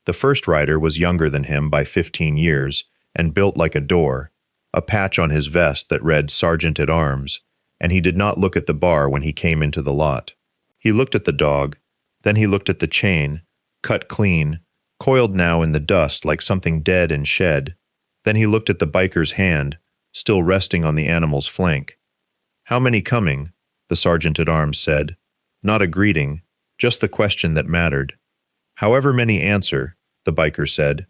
The first rider was younger than him by 15 years and built like a door, a patch on his vest that read Sergeant at Arms, and he did not look at the bar when he came into the lot. He looked at the dog, then he looked at the chain, cut clean, coiled now in the dust like something dead and shed. Then he looked at the biker's hand, still resting on the animal's flank. "How many coming?" the sergeant-at-arms said. Not a greeting, just the question that mattered. "However many answer," the biker said.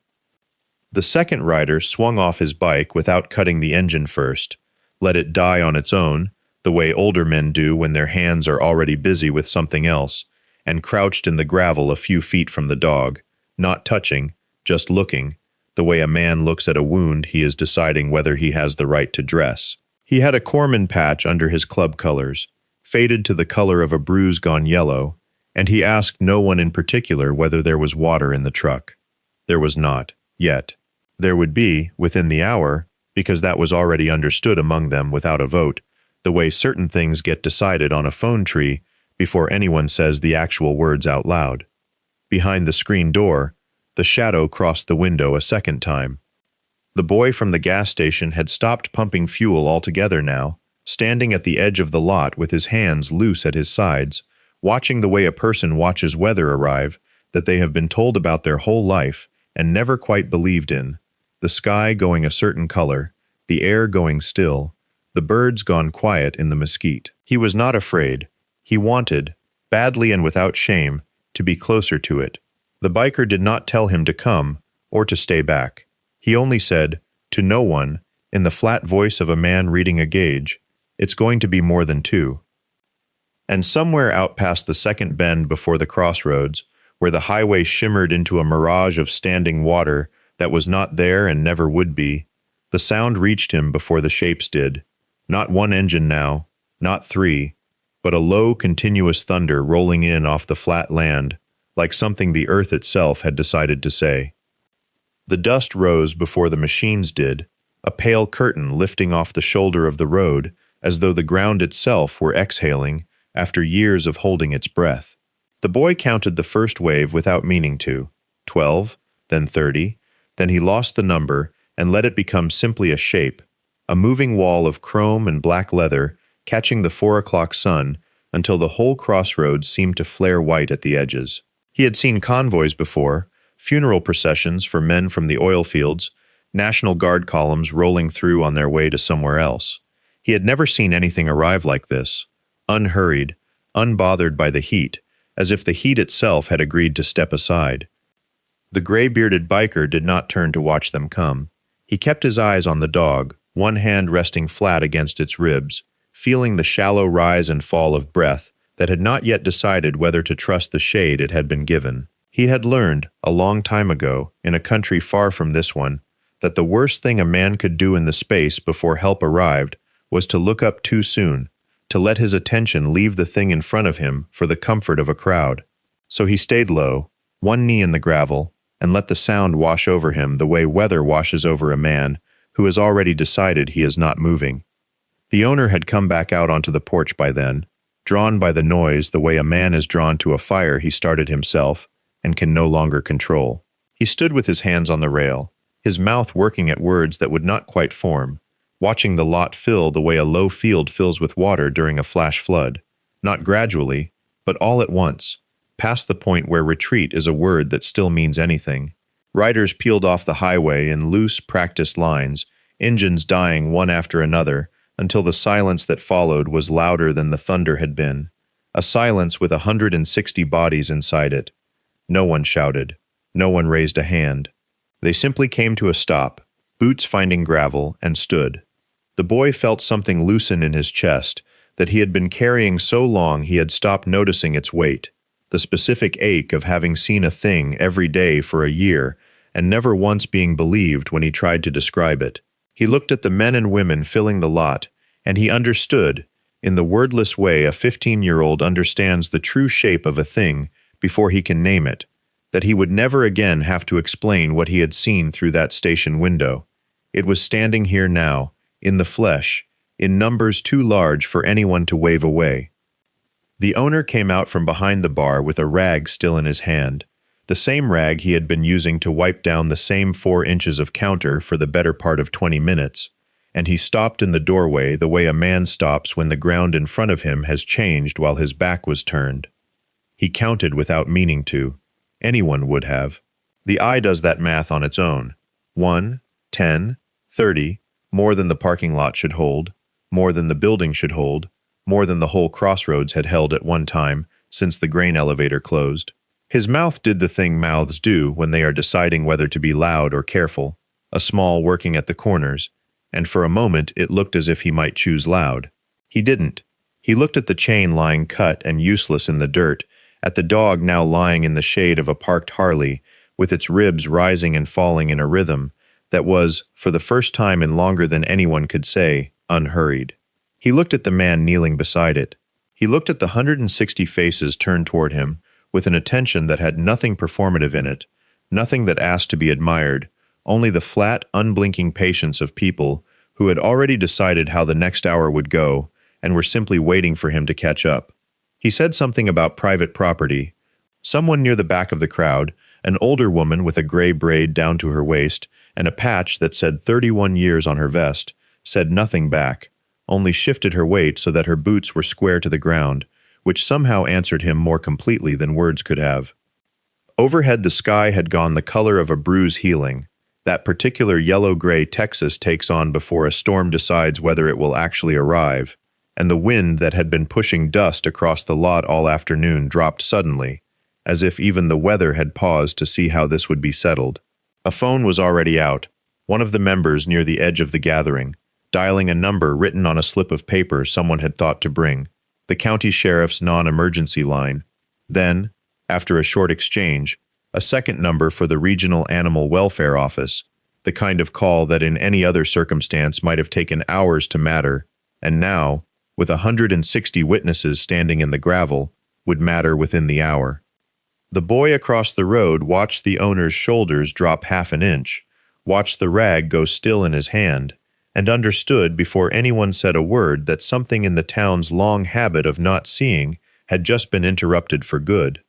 The second rider swung off his bike without cutting the engine first, let it die on its own, the way older men do when their hands are already busy with something else, and crouched in the gravel a few feet from the dog, not touching, just looking, the way a man looks at a wound he is deciding whether he has the right to dress. He had a corpsman patch under his club colors, faded to the color of a bruise gone yellow, and he asked no one in particular whether there was water in the truck. There was not, yet. There would be, within the hour, because that was already understood among them without a vote, the way certain things get decided on a phone tree before anyone says the actual words out loud. Behind the screen door, the shadow crossed the window a second time. The boy from the gas station had stopped pumping fuel altogether now, standing at the edge of the lot with his hands loose at his sides, watching the way a person watches weather arrive that they have been told about their whole life and never quite believed in, the sky going a certain color, the air going still, the birds gone quiet in the mesquite. He was not afraid. He wanted, badly and without shame, to be closer to it. The biker did not tell him to come or to stay back. He only said, to no one, in the flat voice of a man reading a gauge, "It's going to be more than 2. And somewhere out past the second bend before the crossroads, where the highway shimmered into a mirage of standing water that was not there and never would be, the sound reached him before the shapes did. Not one engine now, not 3, but a low, continuous thunder rolling in off the flat land, like something the earth itself had decided to say. The dust rose before the machines did, a pale curtain lifting off the shoulder of the road, as though the ground itself were exhaling after years of holding its breath. The boy counted the first wave without meaning to, 12, then 30, then he lost the number and let it become simply a shape, a moving wall of chrome and black leather catching the 4 o'clock sun until the whole crossroads seemed to flare white at the edges. He had seen convoys before, funeral processions for men from the oil fields, National Guard columns rolling through on their way to somewhere else. He had never seen anything arrive like this, unhurried, unbothered by the heat, as if the heat itself had agreed to step aside. The gray-bearded biker did not turn to watch them come. He kept his eyes on the dog, one hand resting flat against its ribs, feeling the shallow rise and fall of breath that had not yet decided whether to trust the shade it had been given. He had learned, a long time ago, in a country far from this one, that the worst thing a man could do in the space before help arrived was to look up too soon, to let his attention leave the thing in front of him for the comfort of a crowd. So he stayed low, one knee in the gravel, and let the sound wash over him the way weather washes over a man who has already decided he is not moving. The owner had come back out onto the porch by then, drawn by the noise the way a man is drawn to a fire he started himself and can no longer control. He stood with his hands on the rail, his mouth working at words that would not quite form, watching the lot fill the way a low field fills with water during a flash flood, not gradually, but all at once, past the point where retreat is a word that still means anything. Riders peeled off the highway in loose, practiced lines, engines dying one after another, until the silence that followed was louder than the thunder had been, a silence with 160 bodies inside it. No one shouted. No one raised a hand. They simply came to a stop, boots finding gravel, and stood. The boy felt something loosen in his chest that he had been carrying so long he had stopped noticing its weight, the specific ache of having seen a thing every day for a year and never once being believed when he tried to describe it. He looked at the men and women filling the lot, and he understood, in the wordless way a 15-year-old understands the true shape of a thing before he can name it, that he would never again have to explain what he had seen through that station window. It was standing here now, in the flesh, in numbers too large for anyone to wave away. The owner came out from behind the bar with a rag still in his hand, the same rag he had been using to wipe down the same 4 inches of counter for the better part of 20 minutes, and he stopped in the doorway the way a man stops when the ground in front of him has changed while his back was turned. He counted without meaning to. Anyone would have. The eye does that math on its own. 1, 10, 30, more than the parking lot should hold, more than the building should hold, more than the whole crossroads had held at one time since the grain elevator closed. His mouth did the thing mouths do when they are deciding whether to be loud or careful, a small working at the corners, and for a moment it looked as if he might choose loud. He didn't. He looked at the chain lying cut and useless in the dirt, at the dog now lying in the shade of a parked Harley, with its ribs rising and falling in a rhythm that was, for the first time in longer than anyone could say, unhurried. He looked at the man kneeling beside it. He looked at the 160 faces turned toward him, with an attention that had nothing performative in it, nothing that asked to be admired, only the flat, unblinking patience of people who had already decided how the next hour would go and were simply waiting for him to catch up. He said something about private property. Someone near the back of the crowd, an older woman with a gray braid down to her waist and a patch that said 31 years on her vest, said nothing back, only shifted her weight so that her boots were square to the ground, which somehow answered him more completely than words could have. Overhead the sky had gone the color of a bruise healing, that particular yellow-gray Texas takes on before a storm decides whether it will actually arrive, and the wind that had been pushing dust across the lot all afternoon dropped suddenly, as if even the weather had paused to see how this would be settled. A phone was already out, one of the members near the edge of the gathering, dialing a number written on a slip of paper someone had thought to bring, the county sheriff's non-emergency line. Then, after a short exchange, a second number for the regional animal welfare office, the kind of call that in any other circumstance might have taken hours to matter, and now, with 160 witnesses standing in the gravel, would matter within the hour. The boy across the road watched the owner's shoulders drop half an inch, watched the rag go still in his hand, and understood before anyone said a word that something in the town's long habit of not seeing had just been interrupted for good.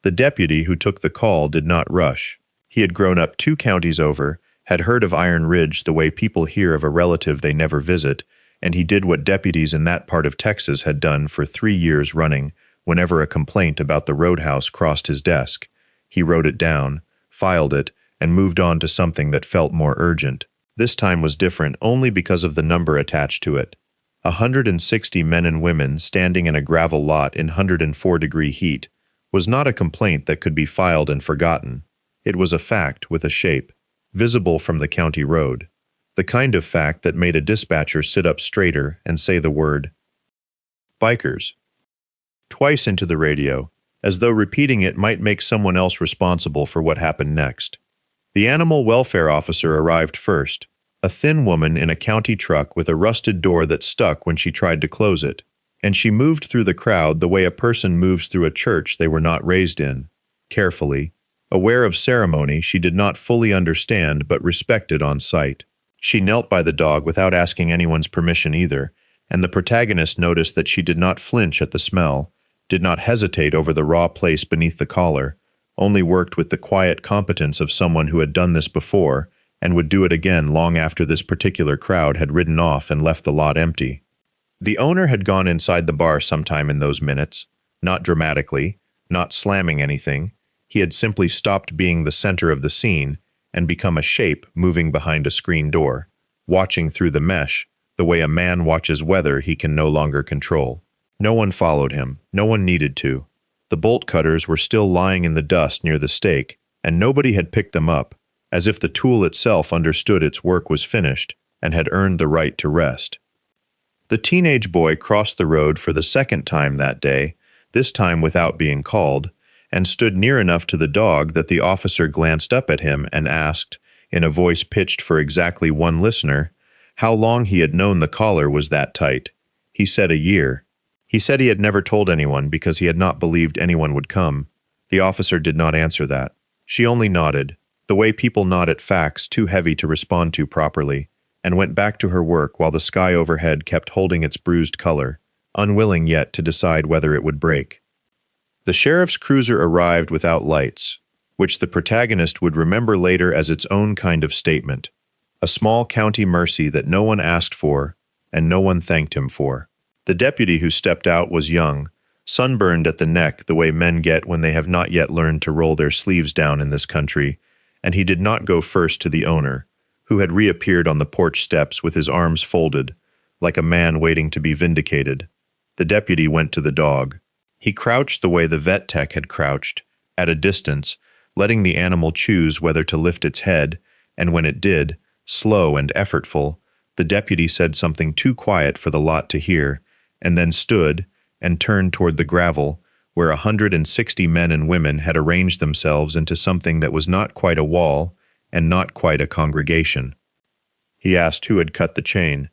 The deputy who took the call did not rush. He had grown up 2 counties over, had heard of Iron Ridge the way people hear of a relative they never visit, and he did what deputies in that part of Texas had done for 3 years running, Whenever a complaint about the roadhouse crossed his desk, he wrote it down, filed it, and moved on to something that felt more urgent. This time was different only because of the number attached to it. 160 men and women standing in a gravel lot in 104-degree heat was not a complaint that could be filed and forgotten. It was a fact with a shape, visible from the county road. The kind of fact that made a dispatcher sit up straighter and say the word, "Bikers," twice into the radio, as though repeating it might make someone else responsible for what happened next. The animal welfare officer arrived first, a thin woman in a county truck with a rusted door that stuck when she tried to close it, and she moved through the crowd the way a person moves through a church they were not raised in, carefully, aware of ceremony she did not fully understand but respected on sight. She knelt by the dog without asking anyone's permission either, and the protagonist noticed that she did not flinch at the smell, did not hesitate over the raw place beneath the collar, only worked with the quiet competence of someone who had done this before and would do it again long after this particular crowd had ridden off and left the lot empty. The owner had gone inside the bar sometime in those minutes, not dramatically, not slamming anything. He had simply stopped being the center of the scene and become a shape moving behind a screen door, watching through the mesh, the way a man watches weather he can no longer control. No one followed him. No one needed to. The bolt cutters were still lying in the dust near the stake, and nobody had picked them up, as if the tool itself understood its work was finished and had earned the right to rest. The teenage boy crossed the road for the second time that day, this time without being called, and stood near enough to the dog that the officer glanced up at him and asked, in a voice pitched for exactly one listener, how long he had known the collar was that tight. He said a year. He said he had never told anyone because he had not believed anyone would come. The officer did not answer that. She only nodded, the way people nod at facts too heavy to respond to properly, and went back to her work while the sky overhead kept holding its bruised color, unwilling yet to decide whether it would break. The sheriff's cruiser arrived without lights, which the protagonist would remember later as its own kind of statement, a small county mercy that no one asked for and no one thanked him for. The deputy who stepped out was young, sunburned at the neck the way men get when they have not yet learned to roll their sleeves down in this country, and he did not go first to the owner, who had reappeared on the porch steps with his arms folded, like a man waiting to be vindicated. The deputy went to the dog. He crouched the way the vet tech had crouched, at a distance, letting the animal choose whether to lift its head, and when it did, slow and effortful, the deputy said something too quiet for the lot to hear, and then stood and turned toward the gravel, where 160 men and women had arranged themselves into something that was not quite a wall and not quite a congregation. He asked who had cut the chain.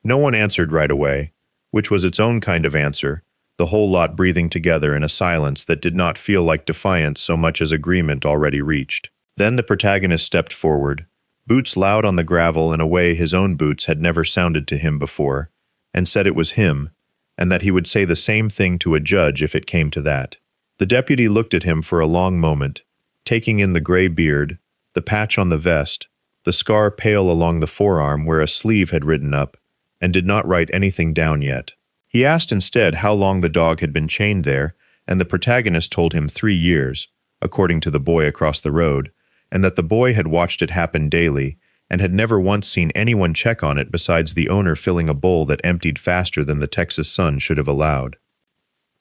No one answered right away, which was its own kind of answer, the whole lot breathing together in a silence that did not feel like defiance so much as agreement already reached. Then the protagonist stepped forward, boots loud on the gravel in a way his own boots had never sounded to him before, and said it was him, and that he would say the same thing to a judge if it came to that. The deputy looked at him for a long moment, taking in the gray beard, the patch on the vest, the scar pale along the forearm where a sleeve had ridden up, and did not write anything down yet. He asked instead how long the dog had been chained there, and the protagonist told him 3 years, according to the boy across the road, and that the boy had watched it happen daily and had never once seen anyone check on it besides the owner filling a bowl that emptied faster than the Texas sun should have allowed.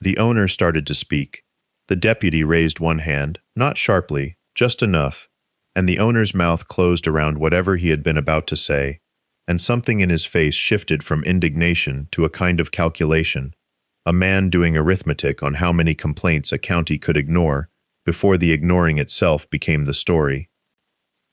The owner started to speak. The deputy raised one hand, not sharply, just enough, and the owner's mouth closed around whatever he had been about to say, and something in his face shifted from indignation to a kind of calculation, a man doing arithmetic on how many complaints a county could ignore before the ignoring itself became the story.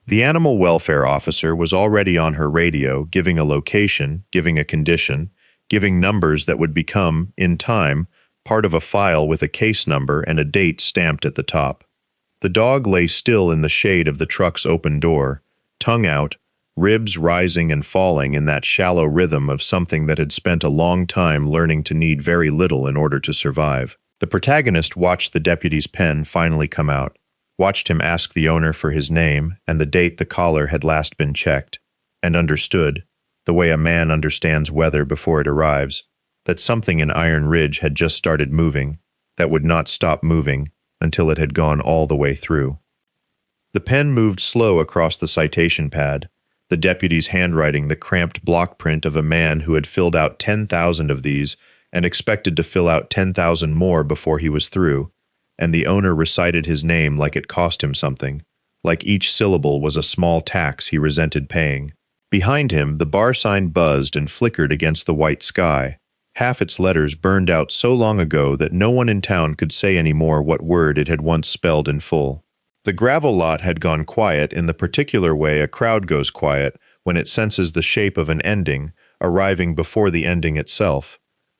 The animal welfare officer was already on her radio, giving a location, giving a condition, giving numbers that would become, in time, part of a file with a case number and a date stamped at the top. The dog lay still in the shade of the truck's open door, tongue out, ribs rising and falling in that shallow rhythm of something that had spent a long time learning to need very little in order to survive. The protagonist watched the deputy's pen finally come out, watched him ask the owner for his name and the date the collar had last been checked, and understood, the way a man understands weather before it arrives, that something in Iron Ridge had just started moving, that would not stop moving until it had gone all the way through. The pen moved slow across the citation pad, the deputy's handwriting the cramped block print of a man who had filled out 10,000 of these and expected to fill out 10,000 more before he was through, and the owner recited his name like it cost him something, like each syllable was a small tax he resented paying. Behind him, the bar sign buzzed and flickered against the white sky, half its letters burned out so long ago that no one in town could say any more what word it had once spelled in full. The gravel lot had gone quiet in the particular way a crowd goes quiet when it senses the shape of an ending, arriving before the ending itself.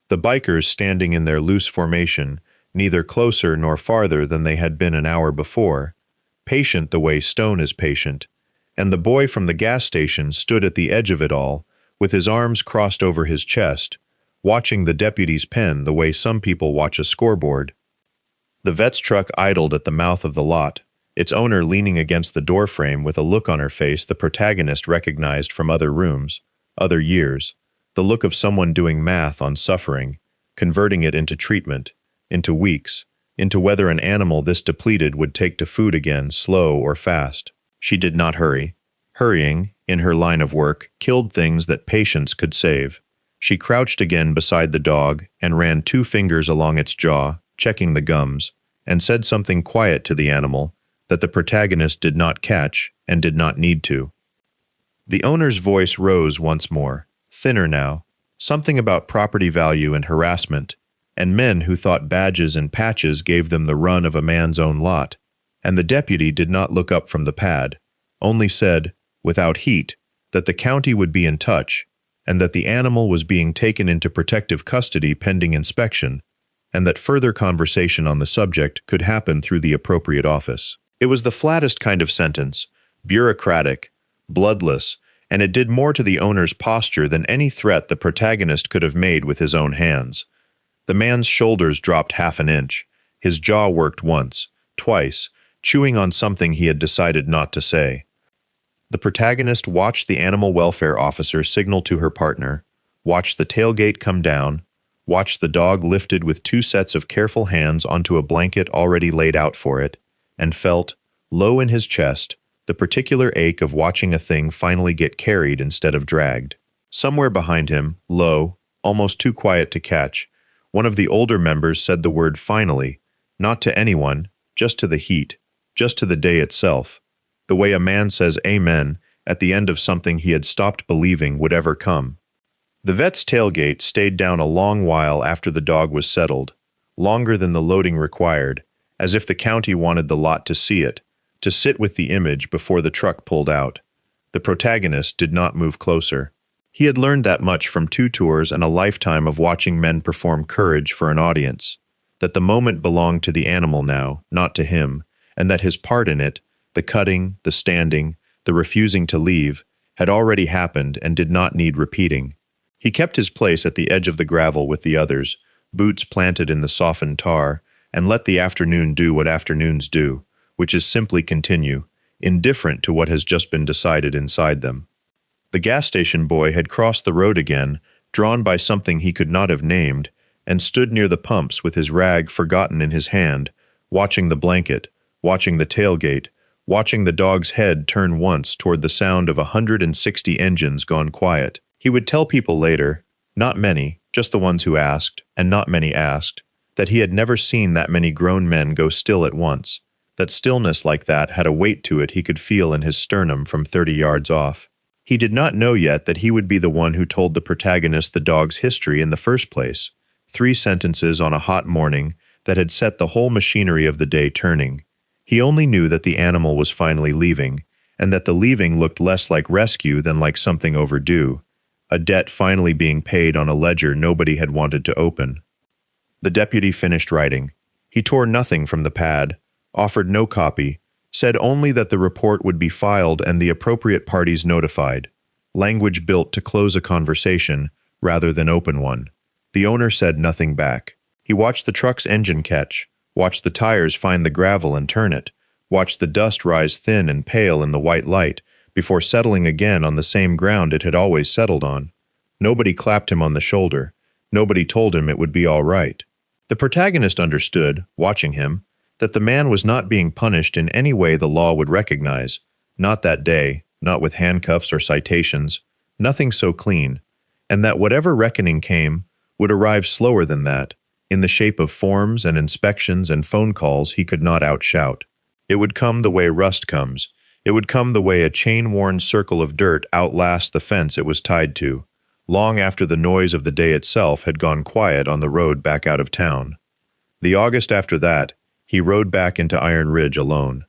The bikers standing in their loose formation, neither closer nor farther than they had been an hour before, patient the way stone is patient, and the boy from the gas station stood at the edge of it all, with his arms crossed over his chest, watching the deputy's pen the way some people watch a scoreboard. The vet's truck idled at the mouth of the lot, its owner leaning against the doorframe with a look on her face the protagonist recognized from other rooms, other years, the look of someone doing math on suffering, converting it into treatment, into weeks, into whether an animal this depleted would take to food again, slow or fast. She did not hurry. Hurrying, in her line of work, killed things that patience could save. She crouched again beside the dog and ran 2 fingers along its jaw, checking the gums, and said something quiet to the animal that the protagonist did not catch and did not need to. The owner's voice rose once more, thinner now, something about property value and harassment, and men who thought badges and patches gave them the run of a man's own lot, and the deputy did not look up from the pad, only said, without heat, that the county would be in touch, and that the animal was being taken into protective custody pending inspection, and that further conversation on the subject could happen through the appropriate office. It was the flattest kind of sentence, bureaucratic, bloodless, and it did more to the owner's posture than any threat the protagonist could have made with his own hands. The man's shoulders dropped half an inch, his jaw worked once, twice, chewing on something he had decided not to say. The protagonist watched the animal welfare officer signal to her partner, watched the tailgate come down, watched the dog lifted with 2 sets of careful hands onto a blanket already laid out for it, and felt, low in his chest, the particular ache of watching a thing finally get carried instead of dragged. Somewhere behind him, low, almost too quiet to catch, one of the older members said the word finally, not to anyone, just to the heat, just to the day itself, the way a man says amen at the end of something he had stopped believing would ever come. The vet's tailgate stayed down a long while after the dog was settled, longer than the loading required, as if the county wanted the lot to see it, to sit with the image before the truck pulled out. The protagonist did not move closer. He had learned that much from 2 tours and a lifetime of watching men perform courage for an audience, that the moment belonged to the animal now, not to him, and that his part in it, the cutting, the standing, the refusing to leave, had already happened and did not need repeating. He kept his place at the edge of the gravel with the others, boots planted in the softened tar, and let the afternoon do what afternoons do, which is simply continue, indifferent to what has just been decided inside them. The gas station boy had crossed the road again, drawn by something he could not have named, and stood near the pumps with his rag forgotten in his hand, watching the blanket, watching the tailgate, watching the dog's head turn once toward the sound of 160 engines gone quiet. He would tell people later, not many, just the ones who asked, and not many asked, that he had never seen that many grown men go still at once, that stillness like that had a weight to it he could feel in his sternum from 30 yards off. He did not know yet that he would be the one who told the protagonist the dog's history in the first place, 3 sentences on a hot morning that had set the whole machinery of the day turning. He only knew that the animal was finally leaving, and that the leaving looked less like rescue than like something overdue, a debt finally being paid on a ledger nobody had wanted to open. The deputy finished writing. He tore nothing from the pad, offered no copy, said only that the report would be filed and the appropriate parties notified, language built to close a conversation rather than open one. The owner said nothing back. He watched the truck's engine catch, watched the tires find the gravel and turn it, watched the dust rise thin and pale in the white light before settling again on the same ground it had always settled on. Nobody clapped him on the shoulder. Nobody told him it would be all right. The protagonist understood, watching him, that the man was not being punished in any way the law would recognize, not that day, not with handcuffs or citations, nothing so clean, and that whatever reckoning came would arrive slower than that, in the shape of forms and inspections and phone calls he could not outshout. It would come the way rust comes. It would come the way a chain-worn circle of dirt outlasts the fence it was tied to, long after the noise of the day itself had gone quiet on the road back out of town. The August after that, he rode back into Iron Ridge alone.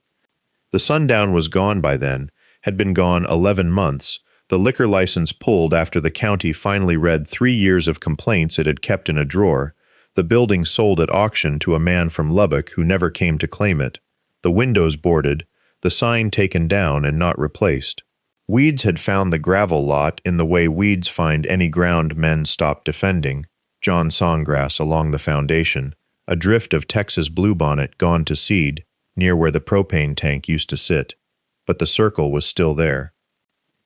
The sundown was gone by then, had been gone 11 months, the liquor license pulled after the county finally read 3 years of complaints it had kept in a drawer, the building sold at auction to a man from Lubbock who never came to claim it, the windows boarded, the sign taken down and not replaced. Weeds had found the gravel lot in the way weeds find any ground men stop defending, John Songgrass along the foundation, a drift of Texas bluebonnet gone to seed, near where the propane tank used to sit. But the circle was still there.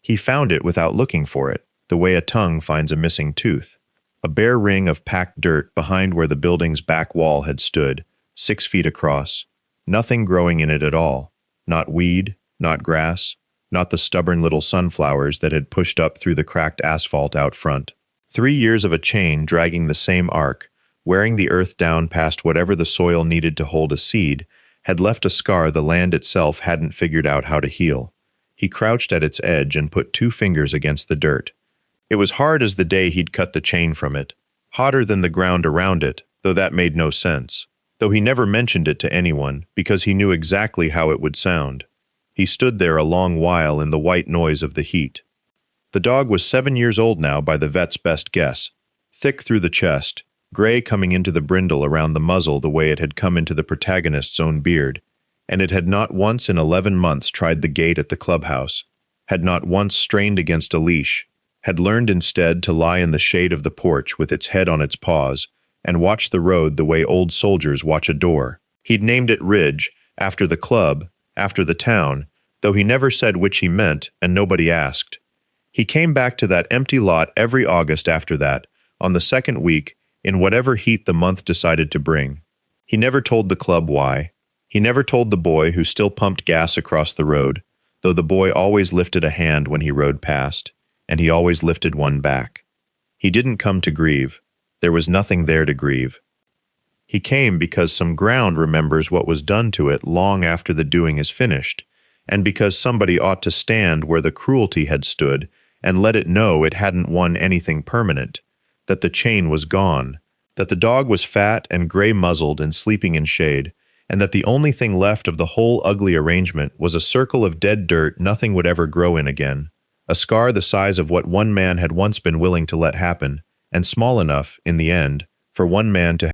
He found it without looking for it, the way a tongue finds a missing tooth. A bare ring of packed dirt behind where the building's back wall had stood, 6 feet across, nothing growing in it at all, not weed, not grass, not the stubborn little sunflowers that had pushed up through the cracked asphalt out front. 3 years of a chain dragging the same arc, wearing the earth down past whatever the soil needed to hold a seed, had left a scar the land itself hadn't figured out how to heal. He crouched at its edge and put 2 fingers against the dirt. It was hard as the day he'd cut the chain from it, hotter than the ground around it, though that made no sense, though he never mentioned it to anyone because he knew exactly how it would sound. He stood there a long while in the white noise of the heat. The dog was 7 years old now by the vet's best guess, thick through the chest, gray coming into the brindle around the muzzle the way it had come into the protagonist's own beard, and it had not once in 11 months tried the gate at the clubhouse, had not once strained against a leash, had learned instead to lie in the shade of the porch with its head on its paws and watch the road the way old soldiers watch a door. He'd named it Ridge, after the club, after the town, though he never said which he meant and nobody asked. He came back to that empty lot every August after that, on the second week, in whatever heat the month decided to bring. He never told the club why. He never told the boy who still pumped gas across the road, though the boy always lifted a hand when he rode past, and he always lifted one back. He didn't come to grieve. There was nothing there to grieve. He came because some ground remembers what was done to it long after the doing is finished, and because somebody ought to stand where the cruelty had stood and let it know it hadn't won anything permanent, that the chain was gone, that the dog was fat and gray-muzzled and sleeping in shade, and that the only thing left of the whole ugly arrangement was a circle of dead dirt nothing would ever grow in again, a scar the size of what one man had once been willing to let happen, and small enough, in the end, for one man to